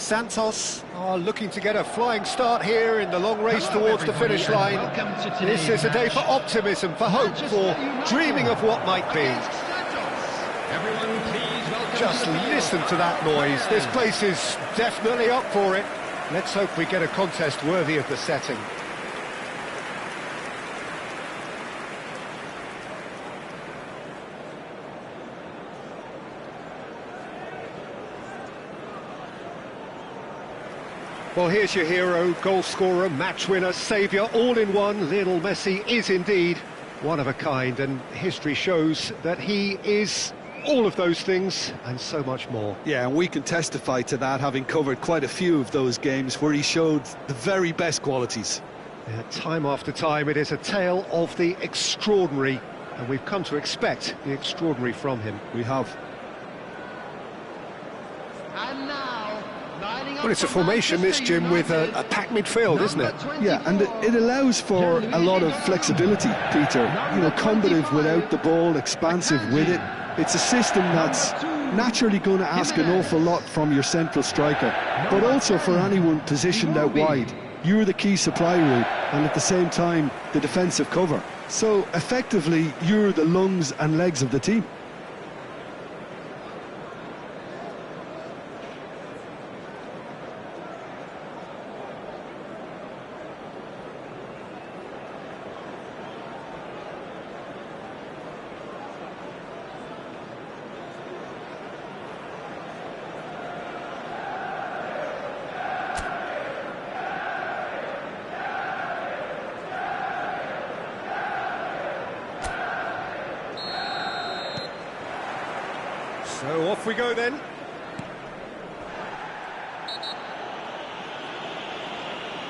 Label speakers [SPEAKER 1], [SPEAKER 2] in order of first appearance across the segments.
[SPEAKER 1] Santos are looking to get a flying start here in the long race towards the finish line. This is a day for optimism, for hope, for dreaming of what might be. Just listen to that noise. This place is definitely up for it. Let's hope we get a contest worthy of the setting. Well, here's your hero, goal scorer, match winner, saviour, all in one. Lionel Messi is indeed one of a kind, and history shows that he is all of those things and so much more.
[SPEAKER 2] Yeah, and we can testify to that, having covered quite a few of those games where he showed the very best qualities.
[SPEAKER 1] Yeah, time after time, it is a tale of the extraordinary, and we've come to expect the extraordinary from him.
[SPEAKER 2] We have.
[SPEAKER 3] And now,
[SPEAKER 1] well, it's a formation, this, Jim, with a packed midfield, isn't it?
[SPEAKER 2] Yeah, and it allows for a lot of flexibility, Peter. You know, combative without the ball, expansive with it. It's a system that's naturally going to ask an awful lot from your central striker, but also for anyone positioned out wide. You're the key supply route, and at the same time, the defensive cover. So, effectively, you're the lungs and legs of the team.
[SPEAKER 1] So off we go then.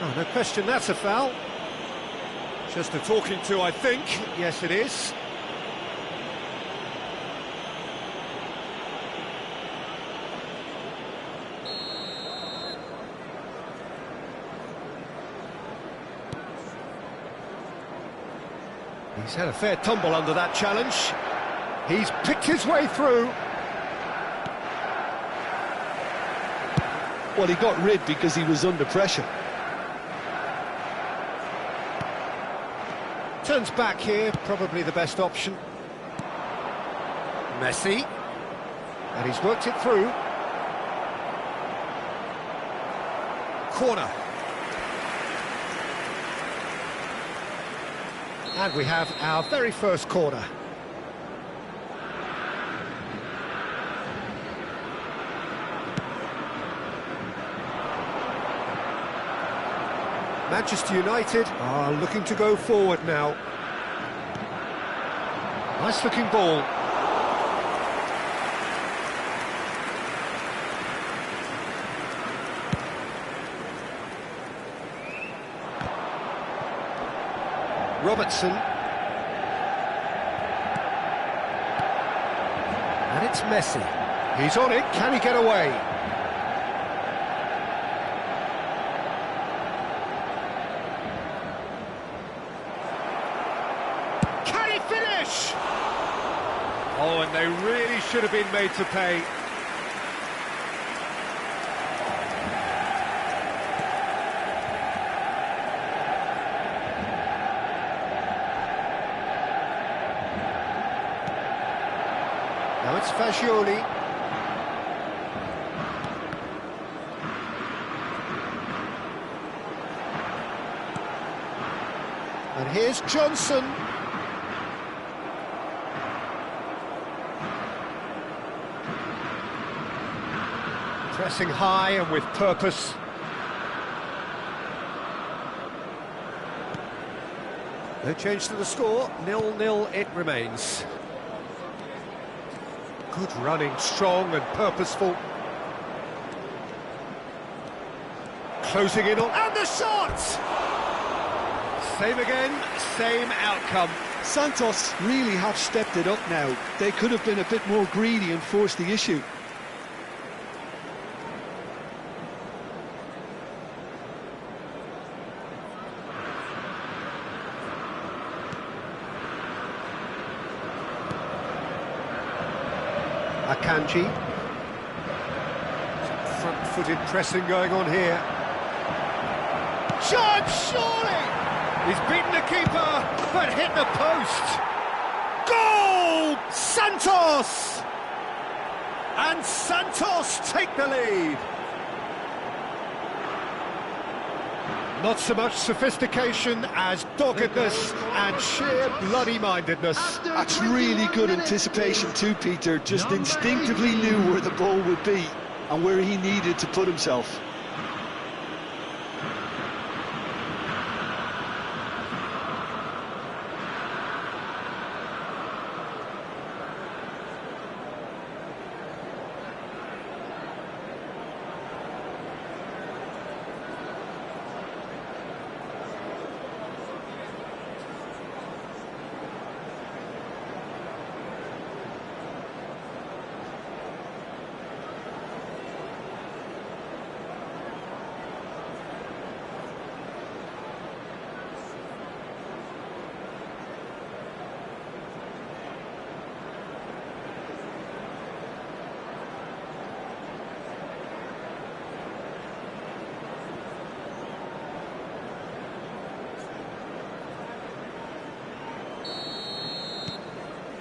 [SPEAKER 1] Oh, no question, that's a foul. Just a talking to, I think. Yes, it is. He's had a fair tumble under that challenge. He's picked his way through.
[SPEAKER 2] Well, he got rid because he was under pressure.
[SPEAKER 1] Turns back here, probably the best option. Messi. And he's worked it through. Corner. And we have our very first corner. Manchester United are looking to go forward now. Nice looking ball. Robertson. And it's Messi. He's on it, can he get away? Oh, and they really should have been made to pay. Now it's Fagioli. And here's Johnson. Pressing high and with purpose. No change to the score, 0-0 it remains. Good running, strong and purposeful. Closing in on, and the shot! Same again, same outcome.
[SPEAKER 2] Santos really have stepped it up now. They could have been a bit more greedy and forced the issue.
[SPEAKER 1] Akanji. Front sure-footed pressing going on here. Shot, surely! He's beaten the keeper, but hit the post. Goal! Santos! And Santos take the lead. Not so much sophistication as doggedness and sheer bloody-mindedness.
[SPEAKER 2] That's really good anticipation too, Peter. Just instinctively knew where the ball would be and where he needed to put himself.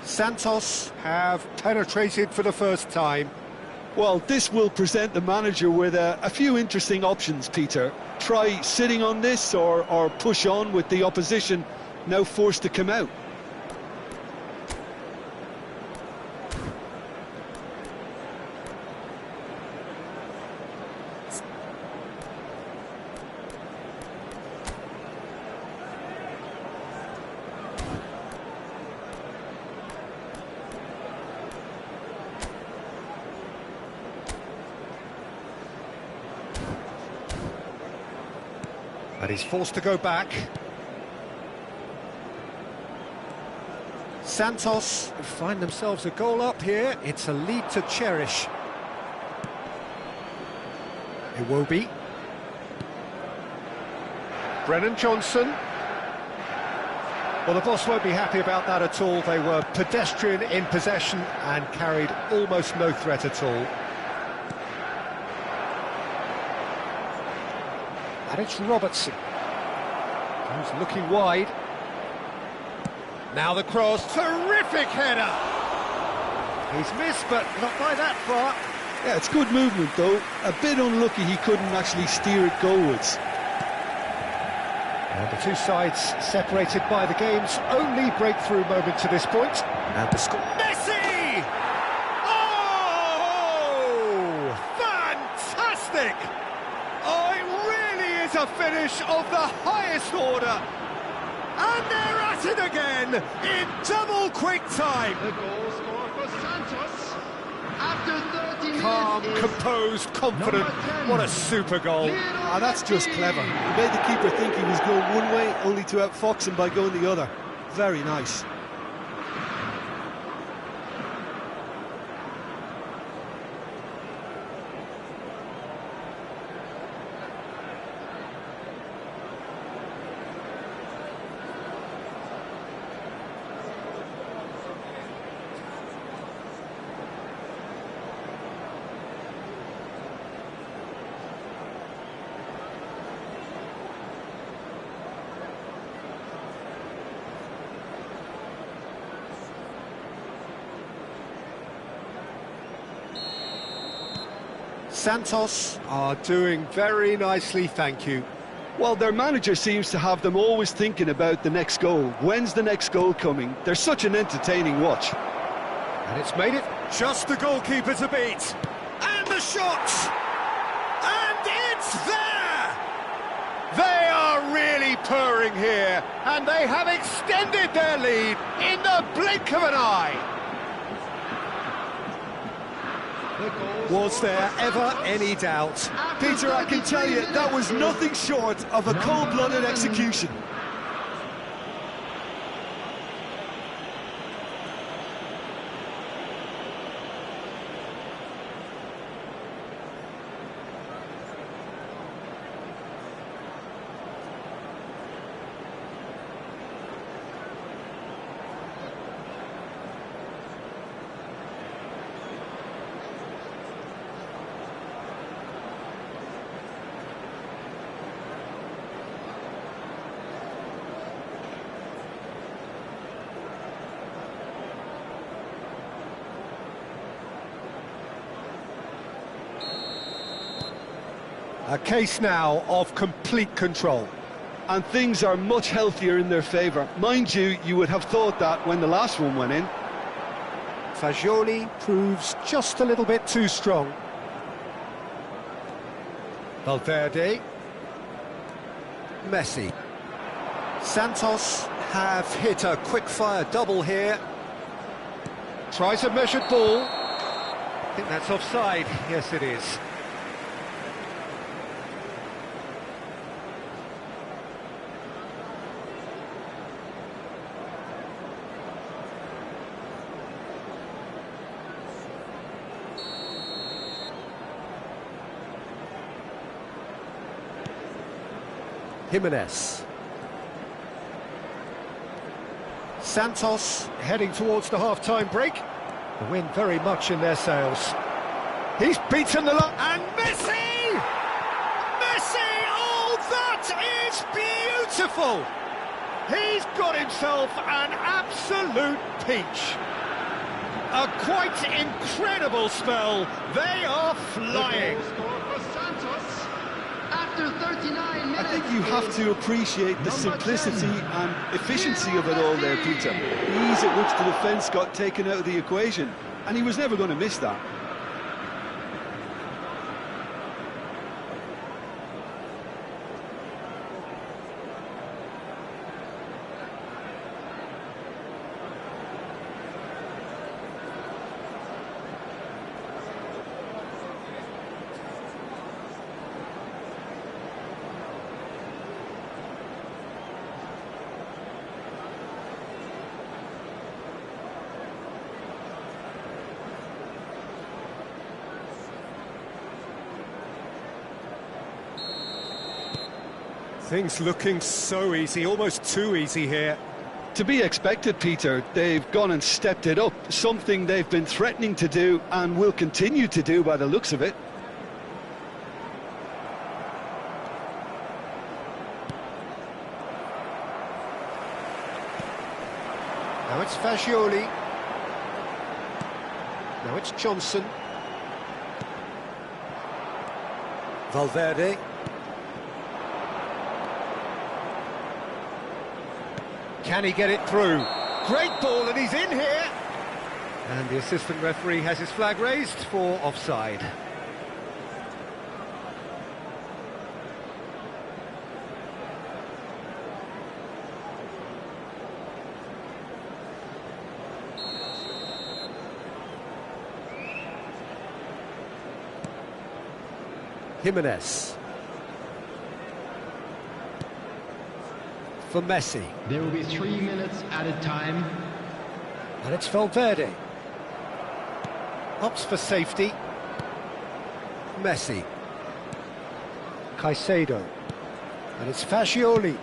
[SPEAKER 1] Santos have penetrated for the first time.
[SPEAKER 2] Well, this will present the manager with a few interesting options, Peter. Try sitting on this or push on with the opposition now forced to come out.
[SPEAKER 1] And he's forced to go back. Santos find themselves a goal up here. It's a lead to cherish. Iwobi. Brennan Johnson. Well, the boss won't be happy about that at all. They were pedestrian in possession and carried almost no threat at all. And it's Robertson. Who's looking wide. Now the cross. Terrific header! He's missed, but not by that far.
[SPEAKER 2] Yeah, it's good movement, though. A bit unlucky he couldn't actually steer it goalwards.
[SPEAKER 1] And the two sides separated by the game's only breakthrough moment to this point. And the score. Messi! Oh! Fantastic! Oh, it really is a finish of the highest order. And they're at it again in double quick time.
[SPEAKER 3] The goal scorer for Santos after 30
[SPEAKER 1] Calm,
[SPEAKER 3] minutes.
[SPEAKER 1] composed, confident. What a super goal.
[SPEAKER 2] Ah, that's just clever. He made the keeper think he was going one way, only to outfox him by going the other. Very nice.
[SPEAKER 1] Santos are doing very nicely, thank you.
[SPEAKER 2] Well, their manager seems to have them always thinking about the next goal. When's the next goal coming? They're such an entertaining watch.
[SPEAKER 1] And it's made it just the goalkeeper to beat. And the shot! And it's there! They are really purring here, and they have extended their lead in the blink of an eye. Was there ever any doubt?
[SPEAKER 2] Peter, I can tell you, that was nothing short of a cold-blooded execution.
[SPEAKER 1] A case now of complete control.
[SPEAKER 2] And things are much healthier in their favour. Mind you, you would have thought that when the last one went in.
[SPEAKER 1] Fagioli proves just a little bit too strong. Valverde. Messi. Santos have hit a quick-fire double here. Tries a measured ball. I think that's offside. Yes, it is. Jimenez. Santos heading towards the half-time break. The wind very much in their sails. He's beaten the lot, and Messi! Messi! Oh, that is beautiful! He's got himself an absolute peach. A quite incredible spell. They are flying.
[SPEAKER 3] After 39 minutes.
[SPEAKER 2] I think you have to appreciate the simplicity and efficiency of it all there, Peter. The ease at which the defence got taken out of the equation, and he was never going to miss that.
[SPEAKER 1] Things looking so easy, almost too easy here.
[SPEAKER 2] To be expected, Peter. They've gone and stepped it up, something they've been threatening to do and will continue to do by the looks of it.
[SPEAKER 1] Now it's Fagioli. Now it's Johnson. Valverde. Can he get it through? Great ball, and he's in here. And the assistant referee has his flag raised for offside. Jimenez. For Messi.
[SPEAKER 4] There will be 3 minutes added time.
[SPEAKER 1] And it's Valverde. Opts for safety. Messi. Caicedo. And it's Fagioli.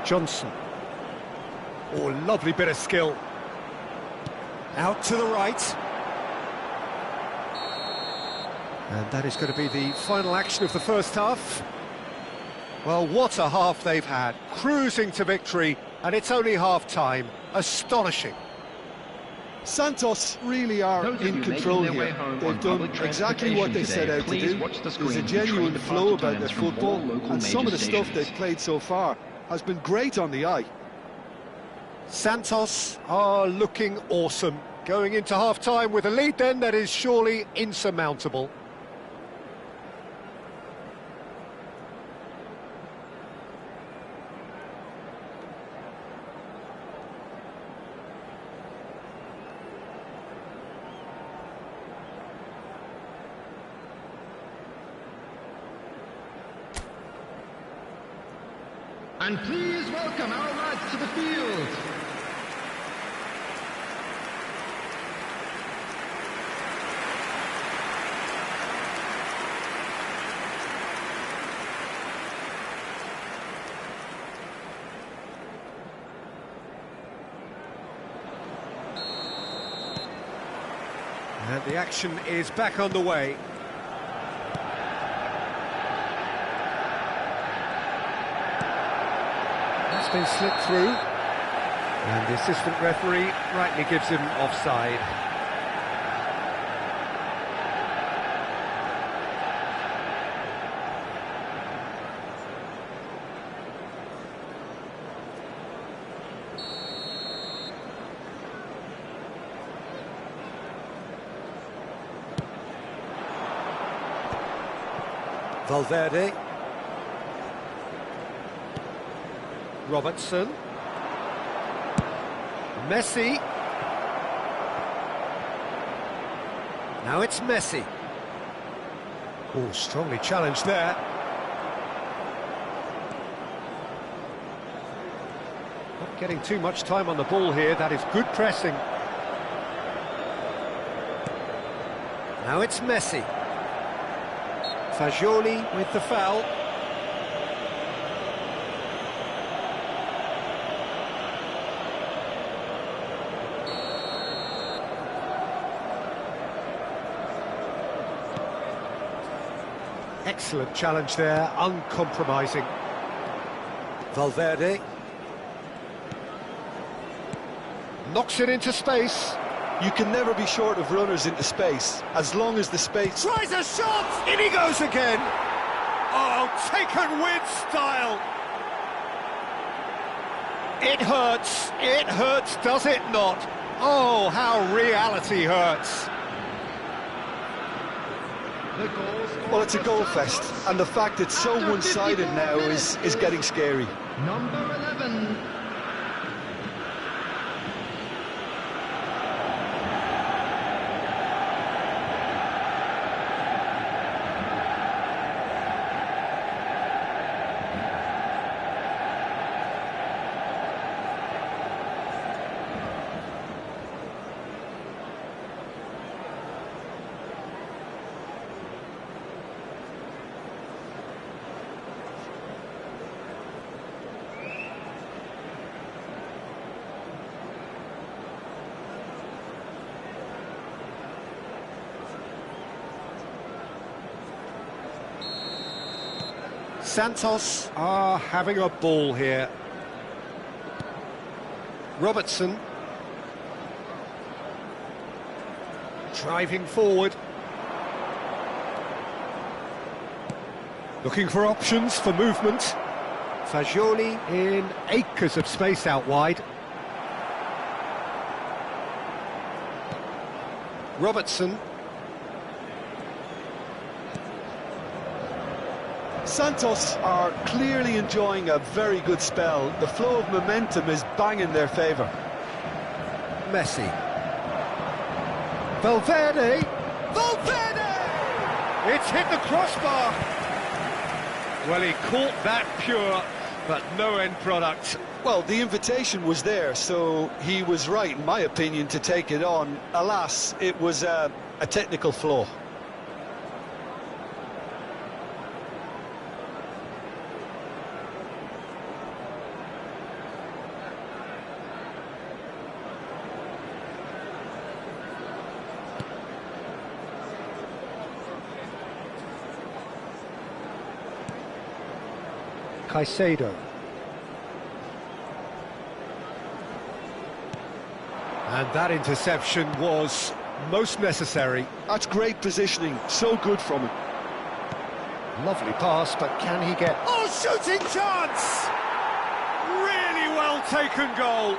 [SPEAKER 1] Johnson. Oh, lovely bit of skill. Out to the right. And that is going to be the final action of the first half. Well, what a half they've had. Cruising to victory, and it's only half-time. Astonishing.
[SPEAKER 2] Santos really are in control here. They've done exactly what they set out to do. There's a genuine flow about their football, and some of the stuff they've played so far has been great on the eye.
[SPEAKER 1] Santos are looking awesome. Going into half-time with a lead then that is surely insurmountable.
[SPEAKER 4] And please welcome our lads to the field.
[SPEAKER 1] And the action is back on the way. That's been slipped through. And the assistant referee rightly gives him offside. Valverde. Robertson. Messi. Now it's Messi. Oh, strongly challenged there. Not getting too much time on the ball here. That is good pressing. Now it's Messi. Fagioli with the foul. Excellent challenge there, uncompromising. Valverde. Knocks it into space.
[SPEAKER 2] You can never be short of runners into space, as long as the space...
[SPEAKER 1] Tries a shot! In he goes again! Oh, taken with style! It hurts, does it not? Oh, how reality hurts!
[SPEAKER 2] Well, it's a goal fest, and the fact it's so one-sided now is getting scary.
[SPEAKER 4] Number 11.
[SPEAKER 1] Santos are having a ball here. Robertson. Driving forward. Looking for options for movement. Fagioli in acres of space out wide. Robertson.
[SPEAKER 2] Santos are clearly enjoying a very good spell. The flow of momentum is bang in their favour.
[SPEAKER 1] Messi. Valverde! Valverde! It's hit the crossbar! Well, he caught that pure, but no end product.
[SPEAKER 2] Well, the invitation was there, so he was right, in my opinion, to take it on. Alas, it was a technical flaw.
[SPEAKER 1] Caicedo. And that interception was most necessary.
[SPEAKER 2] That's great positioning, so good from him.
[SPEAKER 1] Lovely pass, but can he get... Oh, shooting chance! Really well taken goal.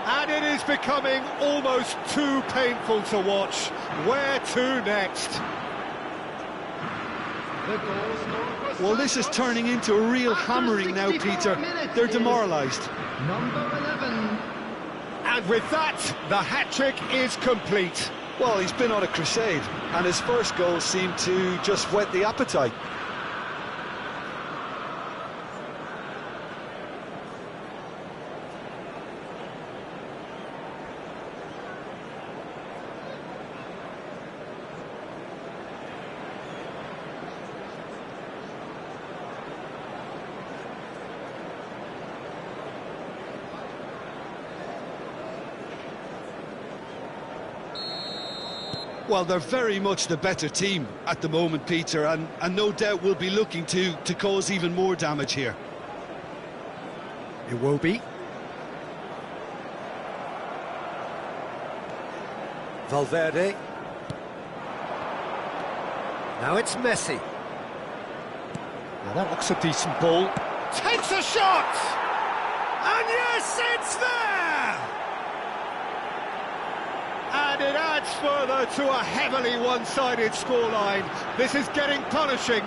[SPEAKER 1] And it is becoming almost too painful to watch. Where to next?
[SPEAKER 2] Well, this is turning into a real hammering now, Peter. They're demoralised.
[SPEAKER 4] Number 11.
[SPEAKER 1] And with that, the hat-trick is complete.
[SPEAKER 2] Well, he's been on a crusade, and his first goal seemed to just whet the appetite. Well, they're very much the better team at the moment, Peter, and no doubt will be looking to cause even more damage here.
[SPEAKER 1] Iwobi. Valverde. Now it's Messi. Now that looks a decent ball. Takes a shot! And yes, it's there! And it adds further to a heavily one-sided scoreline. This is getting punishing.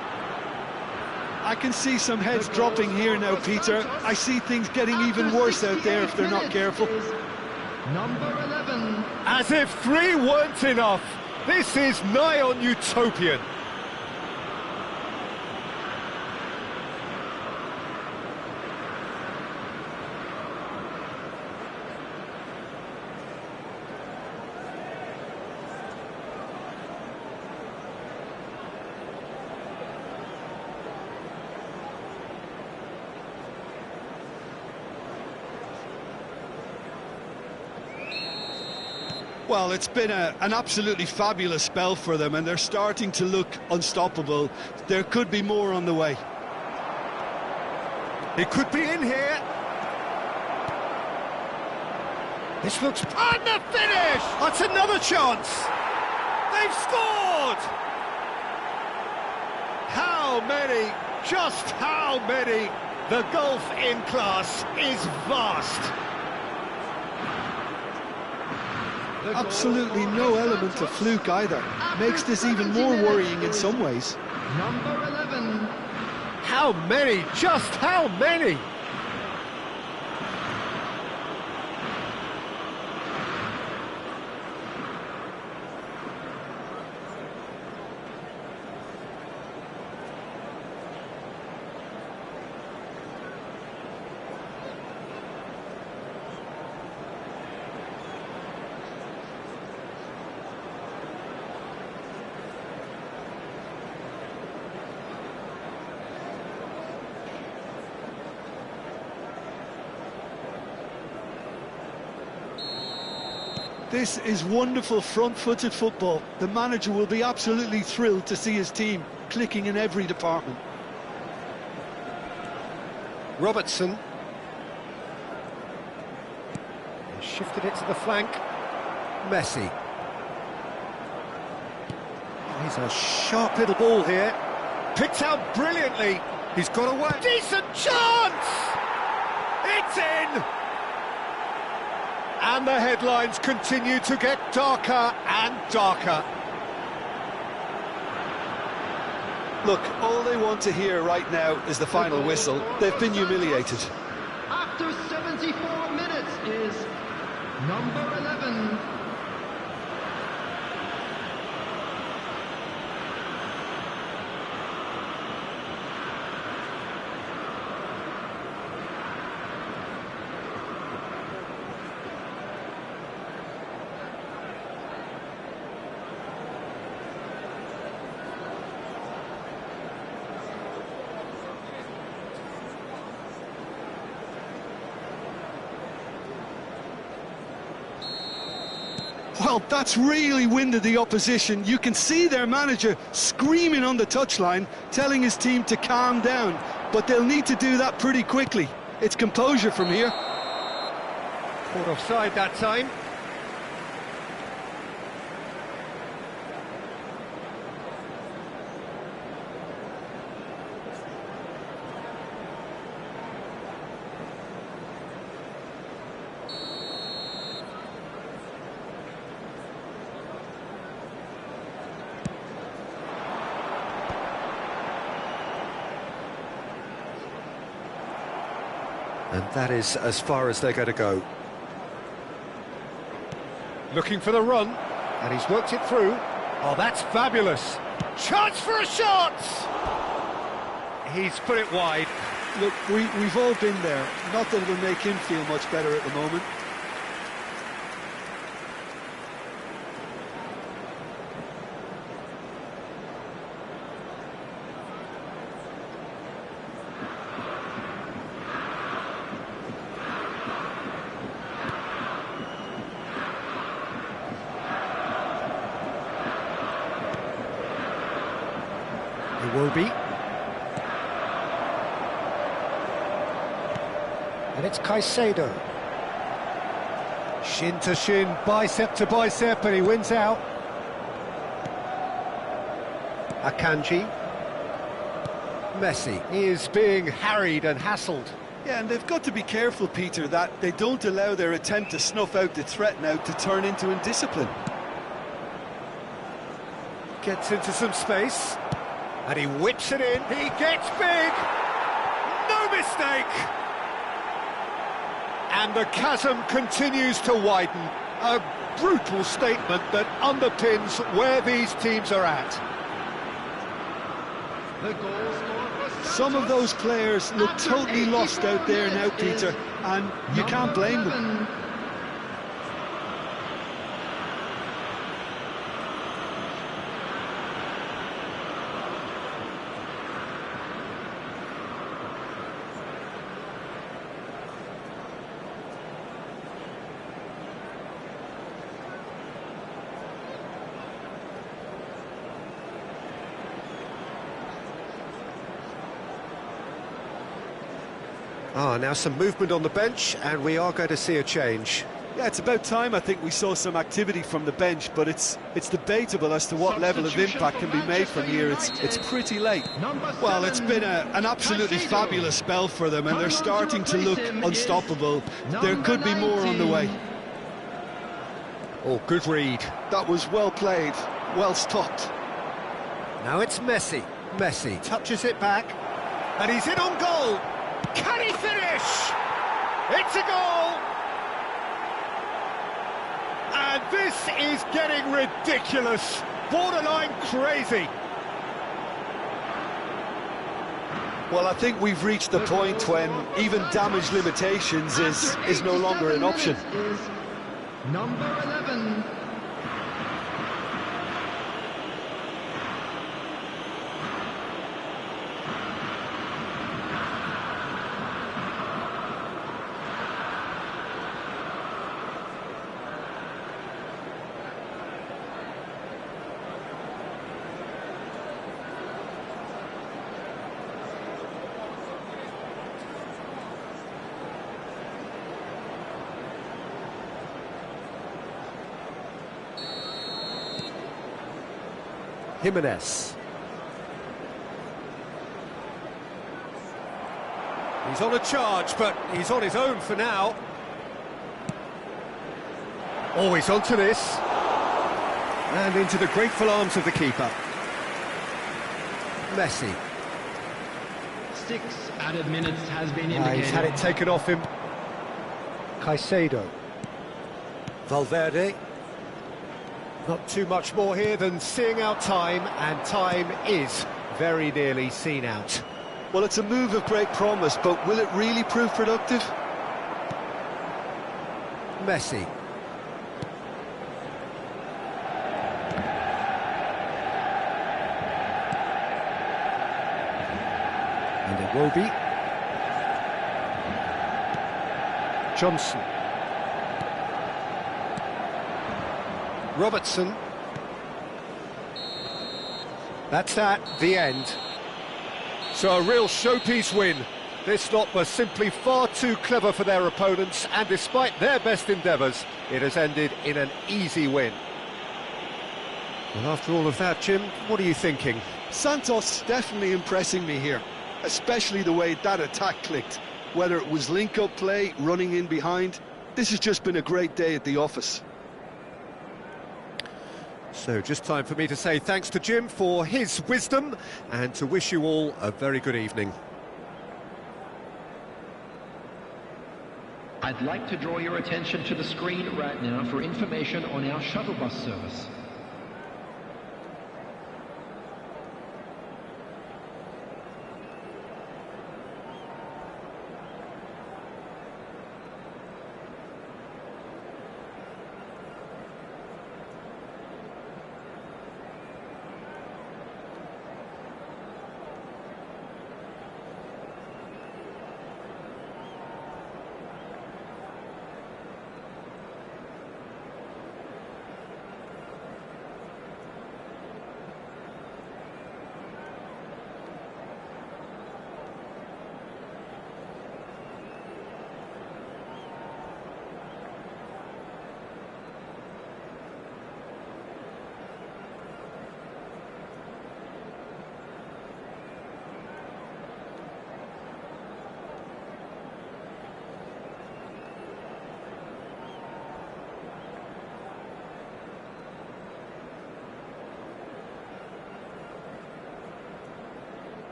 [SPEAKER 2] I can see some heads dropping here now, Peter. I see things getting even worse out there if they're not careful.
[SPEAKER 4] Number 11.
[SPEAKER 1] As if 3 weren't enough. This is nigh on utopian.
[SPEAKER 2] Well, it's been an absolutely fabulous spell for them, and they're starting to look unstoppable. There could be more on the way.
[SPEAKER 1] It could be in here. This looks... And the finish! That's another chance! They've scored! How many? Just how many? The gulf in class is vast.
[SPEAKER 2] Absolutely no element of fluke either. Makes this even more worrying in some ways.
[SPEAKER 4] Number 11.
[SPEAKER 1] How many? Just how many?
[SPEAKER 2] This is wonderful front-footed football. The manager will be absolutely thrilled to see his team clicking in every department.
[SPEAKER 1] Robertson. He shifted it to the flank. Messi. He's a sharp little ball here. Picked out brilliantly. He's got away. Decent chance! It's in! And the headlines continue to get darker and darker.
[SPEAKER 2] Look, all they want to hear right now is the final whistle. They've been humiliated.
[SPEAKER 4] After 74 minutes is number 11.
[SPEAKER 2] Well, that's really winded the opposition. You can see their manager screaming on the touchline, telling his team to calm down. But they'll need to do that pretty quickly. It's composure from here.
[SPEAKER 1] Caught offside that time. And that is as far as they're going to go. Looking for the run, and he's worked it through. Oh, that's fabulous. Chance for a shot! He's put it wide.
[SPEAKER 2] Look, we've all been there. Not that it'll make him feel much better at the moment.
[SPEAKER 1] Iwobi. And it's Caicedo. Shin to shin, bicep to bicep, and he wins out. Akanji. Messi is being harried and hassled.
[SPEAKER 2] Yeah, and they've got to be careful, Peter, that they don't allow their attempt to snuff out the threat now to turn into indiscipline.
[SPEAKER 1] Gets into some space, and he whips it in. He gets big! No mistake! And the chasm continues to widen. A brutal statement that underpins where these teams are at.
[SPEAKER 4] The goal scorer for Santos.
[SPEAKER 2] Some of those players look totally lost out there now, Peter, and you can't blame them.
[SPEAKER 1] Now some movement on the bench, and we are going to see a change.
[SPEAKER 2] Yeah, it's about time I think we saw some activity from the bench, but it's debatable as to what level of impact can be made from here. It's pretty late. Well, it's been an absolutely fabulous spell for them, and they're starting to look unstoppable. There could be more on the way.
[SPEAKER 1] Oh, good read.
[SPEAKER 2] That was well played, well stopped.
[SPEAKER 1] Now it's Messi. Messi touches it back, and he's in on goal. Can he finish? It's a goal! And this is getting ridiculous, borderline crazy.
[SPEAKER 2] Well, I think we've reached the point when even damage limitations is no longer an option.
[SPEAKER 4] Is number 11.
[SPEAKER 1] Jimenez. He's on a charge, but he's on his own for now. Oh, he's onto this. And into the grateful arms of the keeper. Messi.
[SPEAKER 4] 6 added minutes has been indicated.
[SPEAKER 1] He's had it taken off him. Caicedo. Valverde. Not too much more here than seeing out time, and time is very nearly seen out.
[SPEAKER 2] Well, it's a move of great promise, but will it really prove productive?
[SPEAKER 1] Messi. And Iwobi. Johnson. Robertson. That's that, the end. So a real showpiece win. This lot was simply far too clever for their opponents, and despite their best endeavours, it has ended in an easy win. Well, after all of that, Jim, what are you thinking?
[SPEAKER 2] Santos definitely impressing me here, especially the way that attack clicked. Whether it was link-up play, running in behind, this has just been a great day at the office.
[SPEAKER 1] So just time for me to say thanks to Jim for his wisdom and to wish you all a very good evening.
[SPEAKER 5] I'd like to draw your attention to the screen right now for information on our shuttle bus service.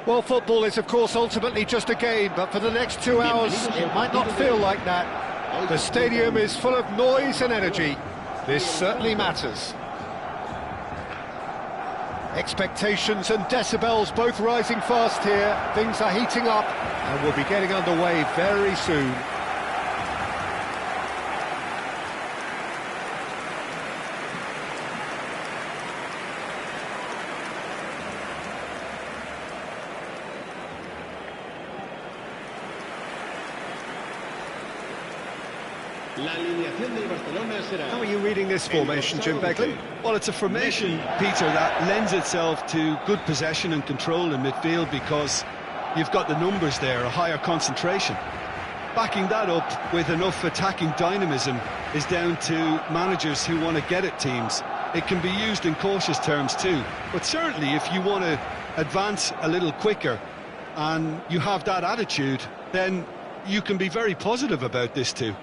[SPEAKER 1] Well, football is, of course, ultimately just a game, but for the next 2 hours, it might not feel like that. The stadium is full of noise and energy. This certainly matters. Expectations and decibels both rising fast here. Things are heating up, and we'll be getting underway very soon. How are you reading this formation, Jim Begley?
[SPEAKER 2] Well, it's a formation, Peter, that lends itself to good possession and control in midfield because you've got the numbers there, a higher concentration. Backing that up with enough attacking dynamism is down to managers who want to get at teams. It can be used in cautious terms too, but certainly if you want to advance a little quicker and you have that attitude, then you can be very positive about this too.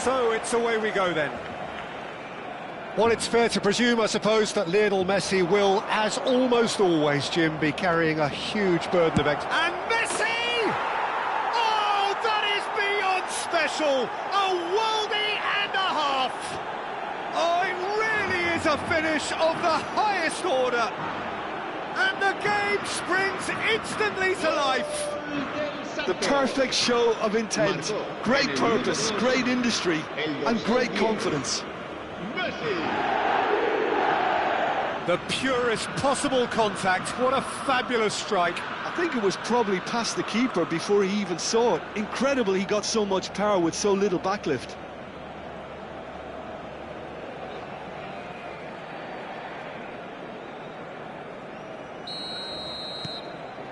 [SPEAKER 1] So it's away we go then. Well, it's fair to presume, I suppose, that Lionel Messi will, as almost always, Jim, be carrying a huge burden of And Messi! Oh, that is beyond special! A worldie and a half! Oh, it really is a finish of the highest order! And the game springs instantly to life!
[SPEAKER 2] The perfect show of intent, great purpose, great industry, and great confidence.
[SPEAKER 1] The purest possible contact, what a fabulous strike.
[SPEAKER 2] I think it was probably past the keeper before he even saw it. Incredible he got so much power with so little backlift.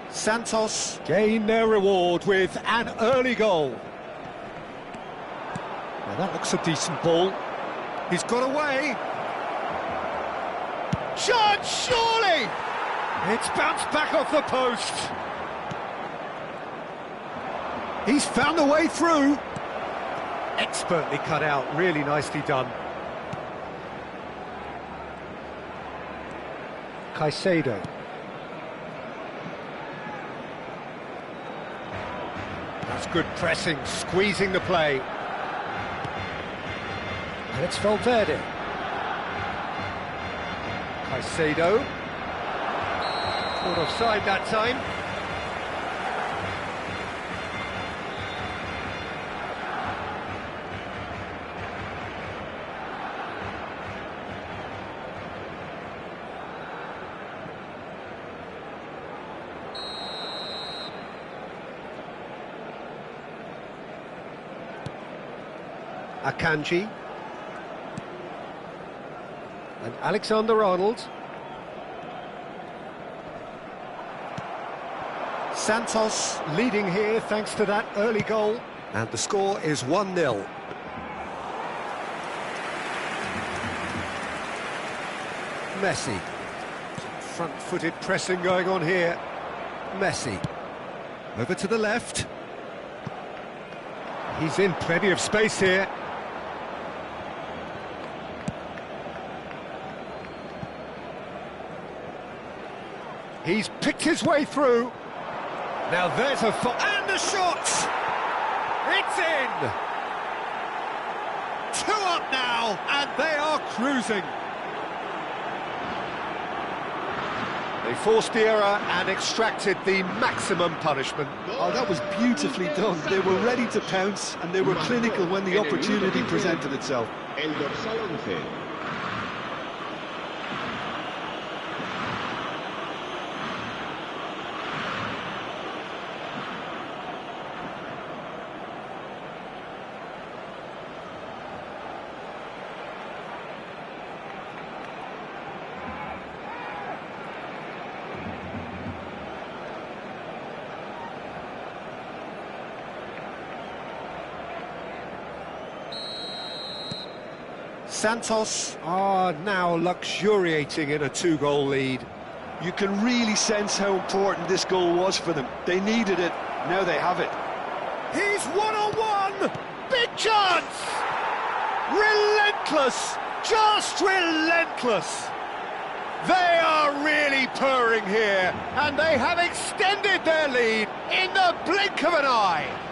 [SPEAKER 1] Santos gain their reward with an early goal. Now that looks a decent ball. He's got away. Chance, surely! It's bounced back off the post. He's found a way through. Expertly cut out, really nicely done. Caicedo. That's good pressing, squeezing the play. And it's Valverde. Caicedo. Caught offside that time. Akanji. And Alexander-Arnold. Santos leading here thanks to that early goal. And the score is 1-0. Messi. Front-footed pressing going on here. Messi. Over to the left. He's in plenty of space here. He's picked his way through. Now there's a... and the shot! It's in! 2 up now, and they are cruising. They forced the error and extracted the maximum punishment.
[SPEAKER 2] Oh, that was beautifully done. They were ready to pounce and they were clinical when the opportunity presented itself.
[SPEAKER 4] El dorsal 11.
[SPEAKER 1] Santos are now luxuriating in a two-goal lead.
[SPEAKER 2] You can really sense how important this goal was for them. They needed it, now they have it.
[SPEAKER 1] He's one-on-one! Big chance! Relentless! Just relentless! They are really purring here, and they have extended their lead in the blink of an eye.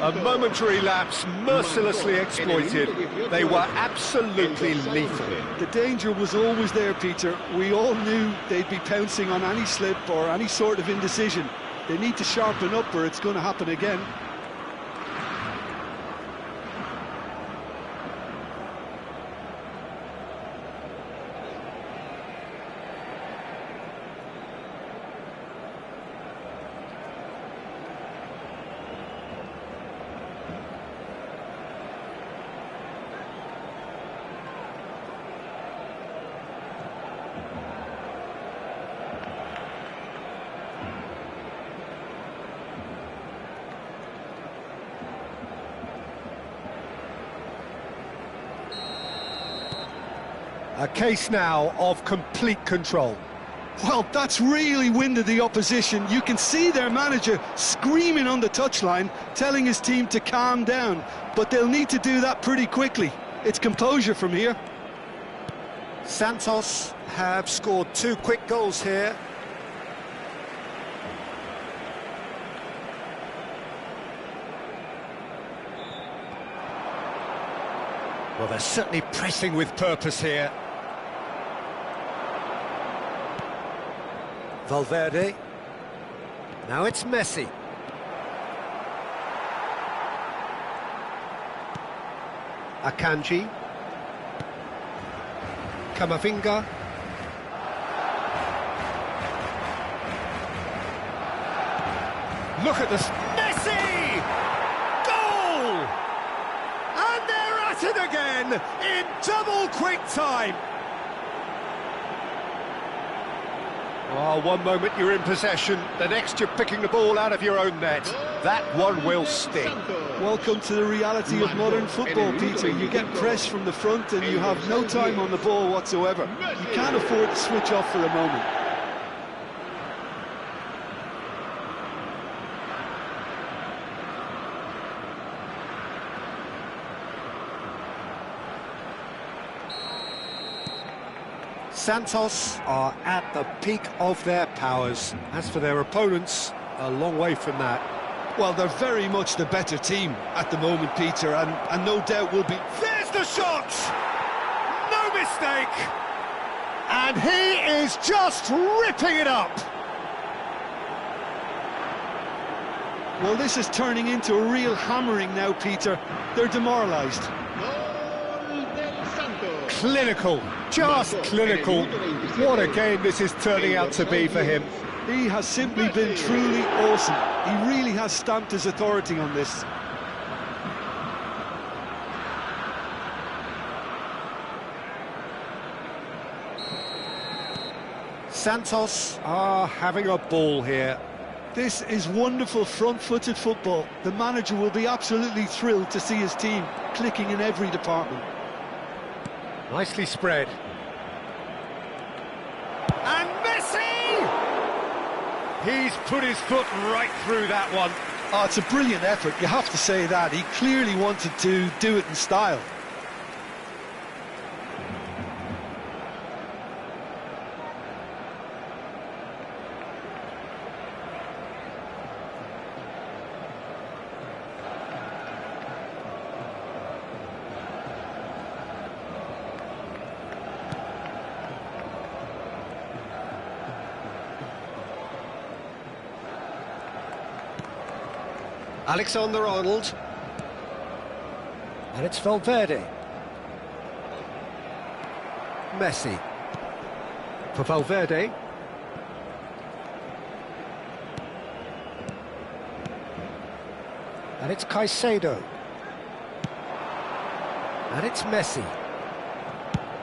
[SPEAKER 1] A momentary lapse mercilessly exploited. They were absolutely lethal.
[SPEAKER 2] The danger was always there, Peter. We all knew they'd be pouncing on any slip or any sort of indecision. They need to sharpen up or it's going to happen again.
[SPEAKER 1] A case now of complete control.
[SPEAKER 2] Well, that's really winded the opposition. You can see their manager screaming on the touchline, telling his team to calm down. But they'll need to do that pretty quickly. It's composure from here.
[SPEAKER 1] Santos have scored 2 quick goals here. Well, they're certainly pressing with purpose here. Valverde. Now it's Messi. Akanji. Camavinga. Look at this. Messi! Goal! And they're at it again in double quick time. Oh, one moment you're in possession, the next you're picking the ball out of your own net. That one will sting.
[SPEAKER 2] Welcome to the reality of modern football, Peter. You get pressed from the front and you have no time on the ball whatsoever. You can't afford to switch off for a moment.
[SPEAKER 1] Santos are at the peak of their powers. As for their opponents, a long way from that.
[SPEAKER 2] Well, they're very much the better team at the moment, Peter, and no doubt will be...
[SPEAKER 1] There's the shot! No mistake! And he is just ripping it up!
[SPEAKER 2] Well, this is turning into a real hammering now, Peter. They're demoralised.
[SPEAKER 1] Clinical, just clinical. What a game this is turning out to be for him.
[SPEAKER 2] He has simply been truly awesome. He really has stamped his authority on this.
[SPEAKER 1] Santos are having a ball here.
[SPEAKER 2] This is wonderful front-footed football. The manager will be absolutely thrilled to see his team clicking in every department.
[SPEAKER 1] Nicely spread. And Messi! He's put his foot right through that one.
[SPEAKER 2] Oh, it's a brilliant effort, you have to say that. He clearly wanted to do it in style.
[SPEAKER 1] Alexander-Arnold. And it's Valverde. Messi. For Valverde. And it's Caicedo. And it's Messi.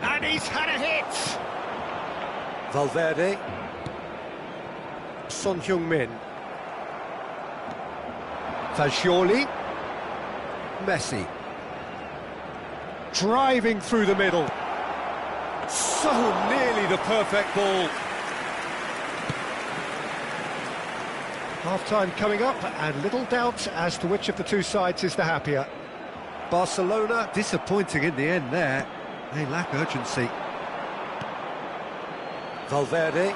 [SPEAKER 1] And he's had a hit! Valverde. Son Heung-min. Fagioli. Messi. Driving through the middle. So nearly the perfect ball. Half-time coming up, and little doubt as to which of the two sides is the happier. Barcelona disappointing in the end there. They lack urgency. Valverde.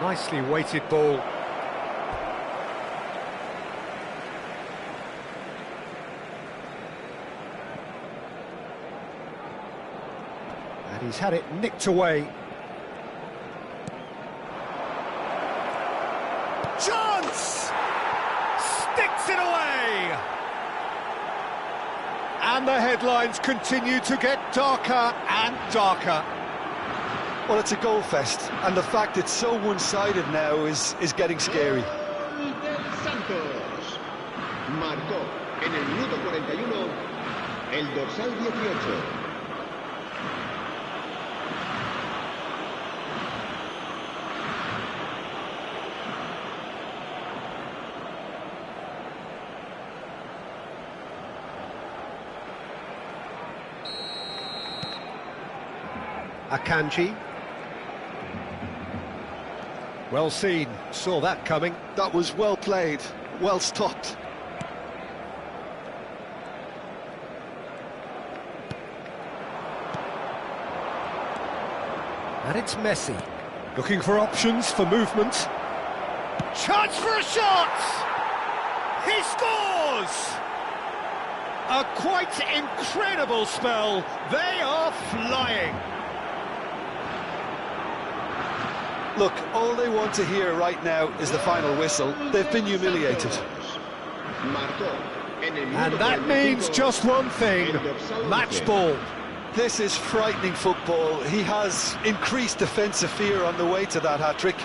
[SPEAKER 1] Nicely weighted ball. And he's had it nicked away. Chance! Sticks it away! And the headlines continue to get darker and darker.
[SPEAKER 2] Well, it's a goal fest, and the fact it's so one-sided now is getting scary.
[SPEAKER 4] Gol del Santos. Marcó en el minuto 41 el dorsal 18.
[SPEAKER 1] Akanji. Well seen, saw that coming.
[SPEAKER 2] That was well played, well stopped.
[SPEAKER 1] And it's Messi, looking for options for movement. Chance for a shot! He scores! A quite incredible spell. They are flying.
[SPEAKER 2] Look, all they want to hear right now is the final whistle. They've been humiliated.
[SPEAKER 1] And that means just one thing, match ball.
[SPEAKER 2] This is frightening football. He has increased defensive fear on the way to that hat-trick.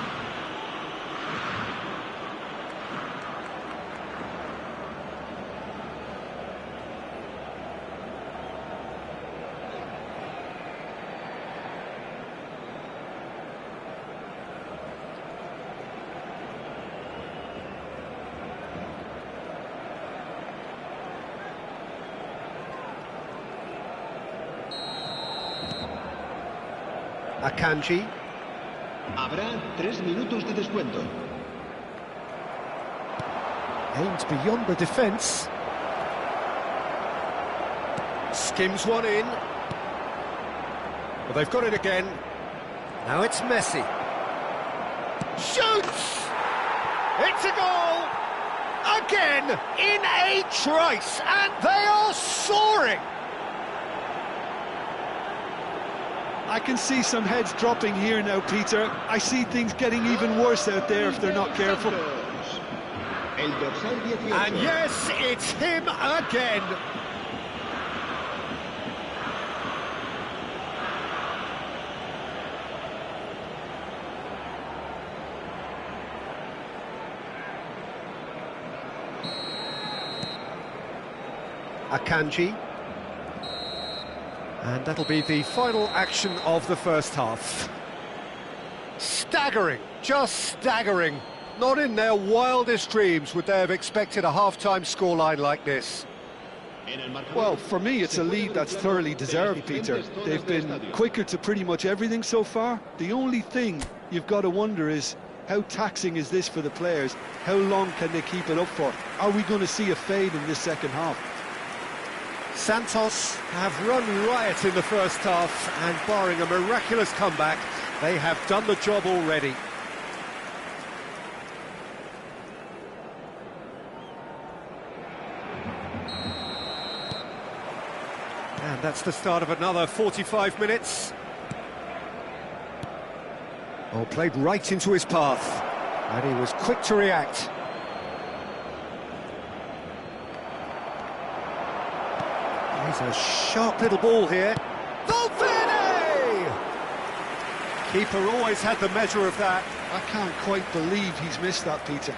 [SPEAKER 1] Akanji.
[SPEAKER 4] Habrá 3 minutos de descuento.
[SPEAKER 1] Aimed beyond the defence. Skims one in. Well, they've got it again. Now it's Messi. Shoots! It's a goal! Again, in a trice, and they are soaring!
[SPEAKER 2] I can see some heads dropping here now, Peter. I see things getting even worse out there if they're not careful.
[SPEAKER 1] And yes, it's him again. Akanji. And that'll be the final action of the first half. Staggering, just staggering. Not in their wildest dreams would they have expected a half-time scoreline like this.
[SPEAKER 2] Well, for me, it's a lead that's thoroughly deserved, Peter. They've been quicker to pretty much everything so far. The only thing you've got to wonder is, how taxing is this for the players? How long can they keep it up for? Are we going to see a fade in this second half?
[SPEAKER 1] Santos have run riot in the first half, and barring a miraculous comeback, they have done the job already. And that's the start of another 45 minutes. Oh, played right into his path, and he was quick to react. He's a sharp little ball here. Valverde! Keeper always had the measure of that.
[SPEAKER 2] I can't quite believe he's missed that, Peter.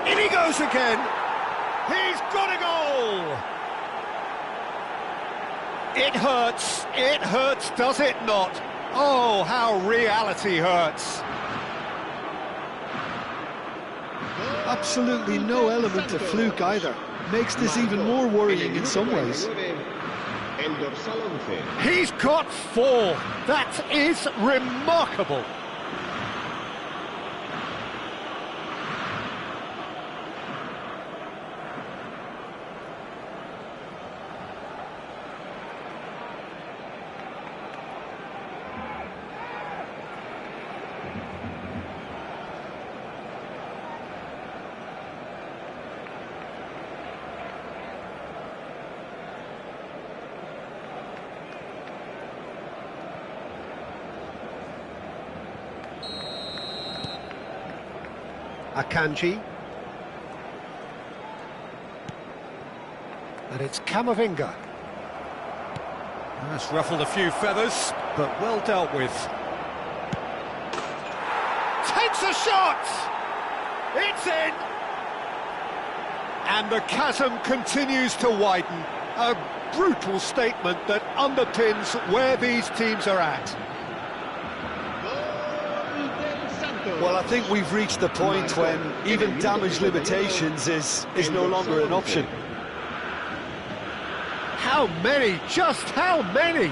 [SPEAKER 1] In he goes again. He's got a goal. It hurts, does it not? Oh, how reality hurts.
[SPEAKER 2] Absolutely no element of fluke either. Makes this even more worrying in some ways.
[SPEAKER 1] He's got 4. That is remarkable. Akanji. And it's Camavinga. That's ruffled a few feathers, but well dealt with. Takes a shot! It's in! And the chasm continues to widen. A brutal statement that underpins where these teams are at.
[SPEAKER 2] Well, I think we've reached the point when even damage limitations is no longer an option.
[SPEAKER 1] How many? Just how many?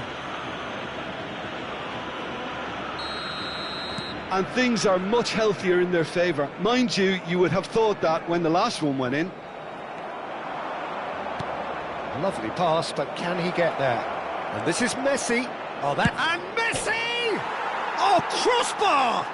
[SPEAKER 2] And things are much healthier in their favour. Mind you, you would have thought that when the last one went in.
[SPEAKER 1] Lovely pass, but can he get there? And this is Messi. Oh, that... And Messi! Oh, crossbar!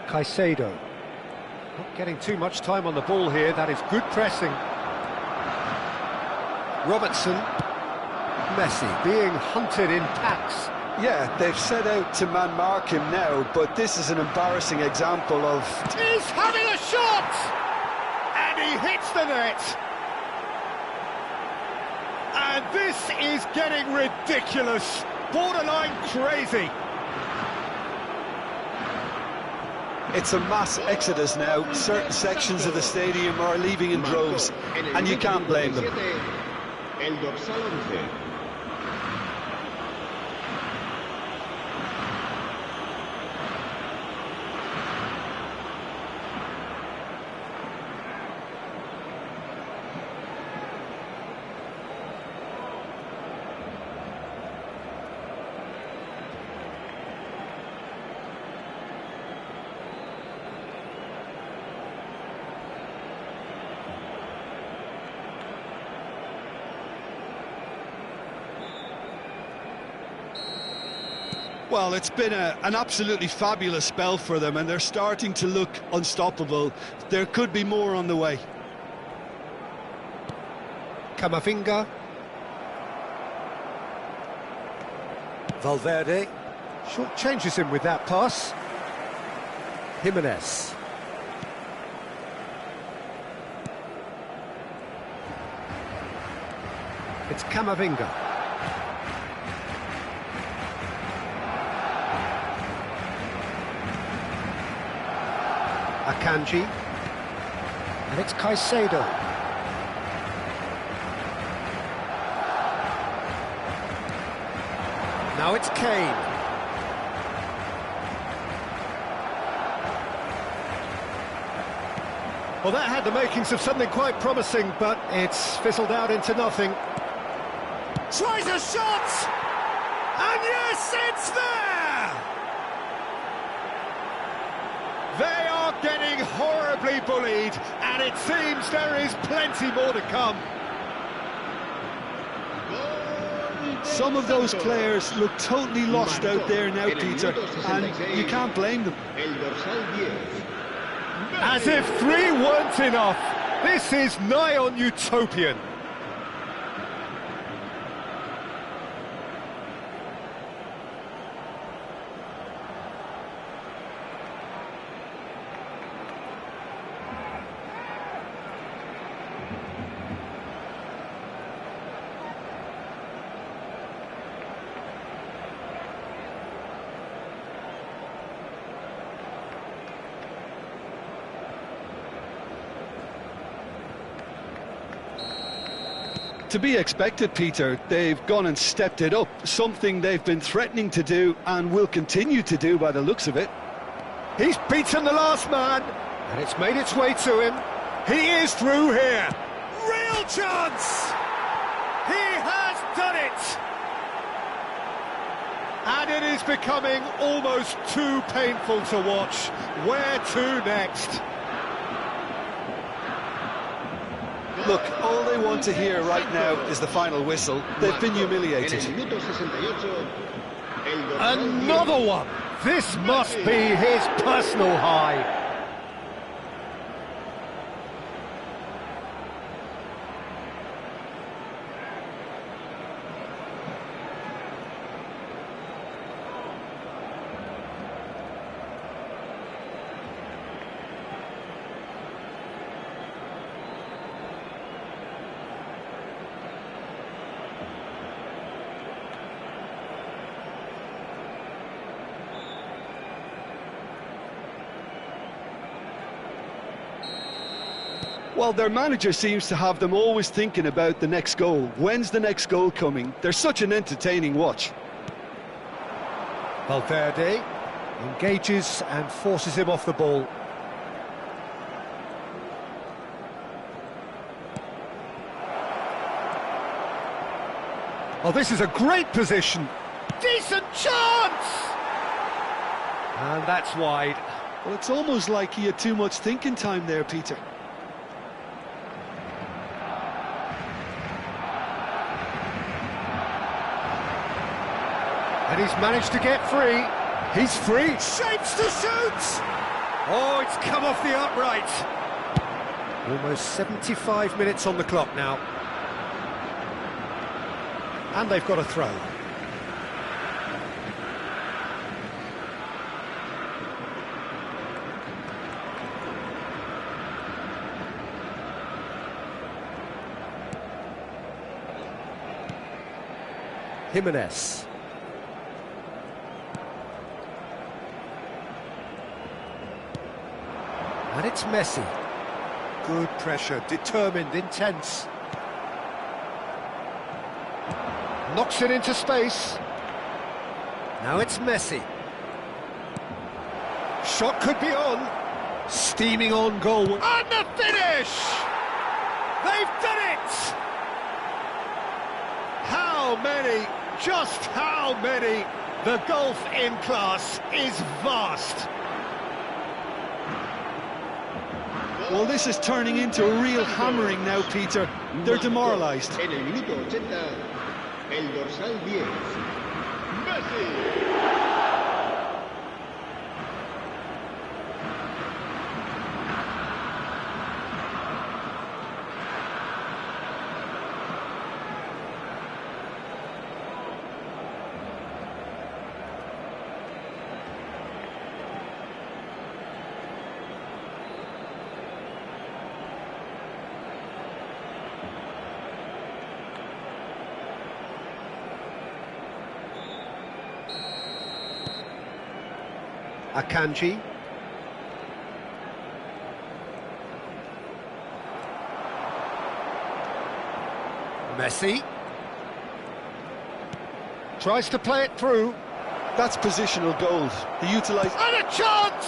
[SPEAKER 1] Caicedo. Not getting too much time on the ball here. That is good pressing. Robertson. Messi being hunted in packs.
[SPEAKER 2] Yeah, they've set out to man-mark him now, but this is an embarrassing example of...
[SPEAKER 1] He's having a shot! And he hits the net! And this is getting ridiculous. Borderline crazy.
[SPEAKER 2] It's a mass exodus now. Certain sections of the stadium are leaving in droves, and you can't blame them.
[SPEAKER 4] El dorsal 11.
[SPEAKER 2] Well, it's been an absolutely fabulous spell for them, and they're starting to look unstoppable. There could be more on the way.
[SPEAKER 1] Camavinga. Valverde. Short changes him with that pass. Jimenez. It's Camavinga. Akanji, and it's Caicedo. Now it's Kane. Well, that had the makings of something quite promising, but it's fizzled out into nothing. Tries a shot! And yes, it's there! They are getting horribly bullied, and it seems there is plenty more to come.
[SPEAKER 2] Some of those players look totally lost out there now, Peter, and you can't blame them.
[SPEAKER 1] As if 3 weren't enough, this is nigh on utopian.
[SPEAKER 2] To be expected, Peter. They've gone and stepped it up, something they've been threatening to do and will continue to do by the looks of it.
[SPEAKER 1] He's beaten the last man, and it's made its way to him. He is through here. Real chance! He has done it! And it is becoming almost too painful to watch. Where to next?
[SPEAKER 2] Look, all they want to hear right now is the final whistle. They've been humiliated.
[SPEAKER 1] Another one! This must be his personal high.
[SPEAKER 2] Well, their manager seems to have them always thinking about the next goal. When's the next goal coming? They're such an entertaining watch.
[SPEAKER 1] Valverde engages and forces him off the ball. Oh, this is a great position. Decent chance! And that's wide.
[SPEAKER 2] Well, it's almost like he had too much thinking time there, Peter.
[SPEAKER 1] And he's managed to get free. He's free. Shapes to shoot! Oh, it's come off the upright. Almost 75 minutes on the clock now. And they've got a throw. Jimenez. And it's Messi. Good pressure, determined, intense. Knocks it into space. Now it's Messi. Shot could be on. Steaming on goal. And the finish! They've done it! How many? Just how many? The gulf in class is vast.
[SPEAKER 2] Well, this is turning into a real hammering now, Peter. They're demoralised.
[SPEAKER 4] En el minuto 80, el dorsal 10, Messi.
[SPEAKER 1] Akanji. Messi. Tries to play it through.
[SPEAKER 2] That's positional gold. He utilised...
[SPEAKER 1] And a chance!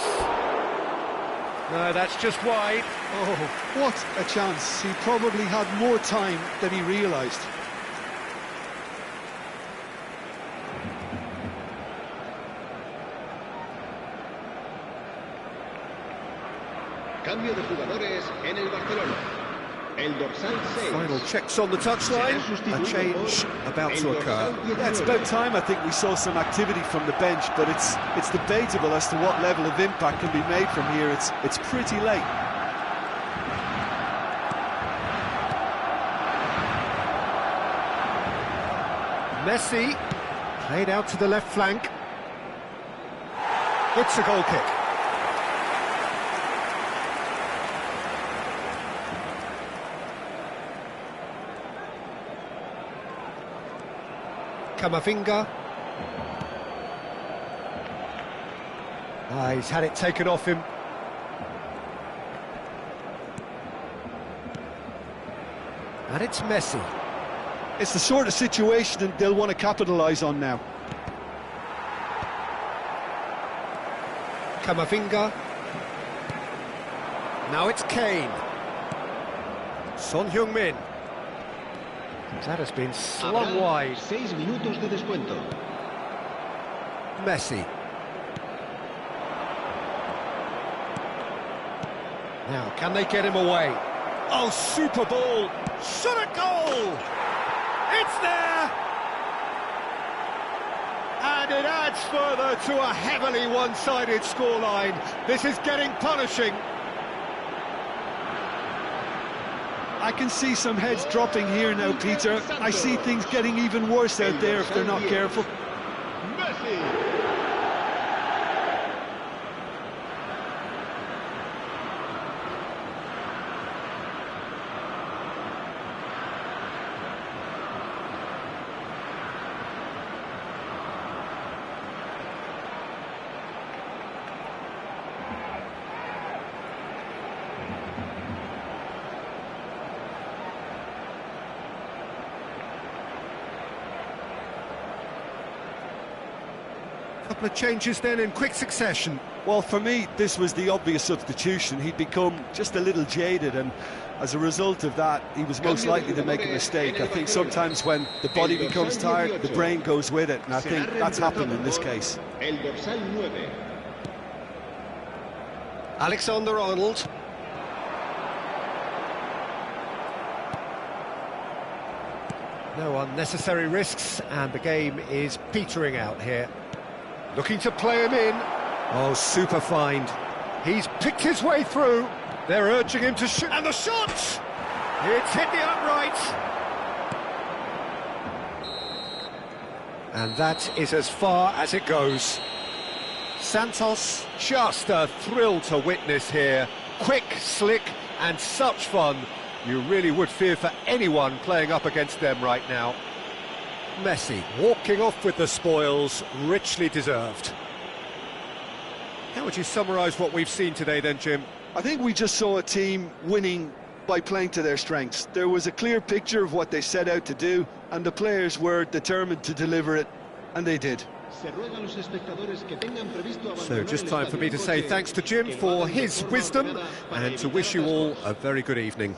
[SPEAKER 1] No, that's just wide.
[SPEAKER 2] Oh, what a chance. He probably had more time than he realised.
[SPEAKER 4] Cambio de jugadores en el Barcelona. El dorsal 6.
[SPEAKER 1] Final checks on the touchline. A change about to occur.
[SPEAKER 2] Yeah, it's about time I think we saw some activity from the bench, but it's debatable as to what level of impact can be made from here. It's pretty late.
[SPEAKER 1] Messi, played out to the left flank. It's a goal kick. Camavinga. He's had it taken off him. And it's Messi.
[SPEAKER 2] It's the sort of situation that they'll want to capitalise on now.
[SPEAKER 1] Camavinga. Now it's Kane. Son Heung-min. That has been slung wide.
[SPEAKER 4] 6 minutos de descuento.
[SPEAKER 1] Messi. Now, can they get him away? Oh, super ball! Shot at goal! It's there! And it adds further to a heavily one-sided scoreline. This is getting punishing.
[SPEAKER 2] I can see some heads dropping here now, Peter. I see things getting even worse out there if they're not careful.
[SPEAKER 4] Messi.
[SPEAKER 1] Couple of changes then in quick succession.
[SPEAKER 2] Well, for me, this was the obvious substitution. He'd become just a little jaded, and as a result of that, he was most likely to make a mistake. I think sometimes when the body becomes tired, the brain goes with it, and I think that's happened in this case.
[SPEAKER 4] El dorsal 9.
[SPEAKER 1] Alexander-Arnold. No unnecessary risks, and the game is petering out here. Looking to play him in. Oh, super find. He's picked his way through. They're urging him to shoot. And the shot! It's hit the upright. And that is as far as it goes. Santos, just a thrill to witness here. Quick, slick, and such fun. You really would fear for anyone playing up against them right now. Messi walking off with the spoils, richly deserved. How would you summarise what we've seen today then, Jim?
[SPEAKER 2] I think we just saw a team winning by playing to their strengths. There was a clear picture of what they set out to do, and the players were determined to deliver it, and they did.
[SPEAKER 1] So just time for me to say thanks to Jim for his wisdom, and to wish you all a very good evening.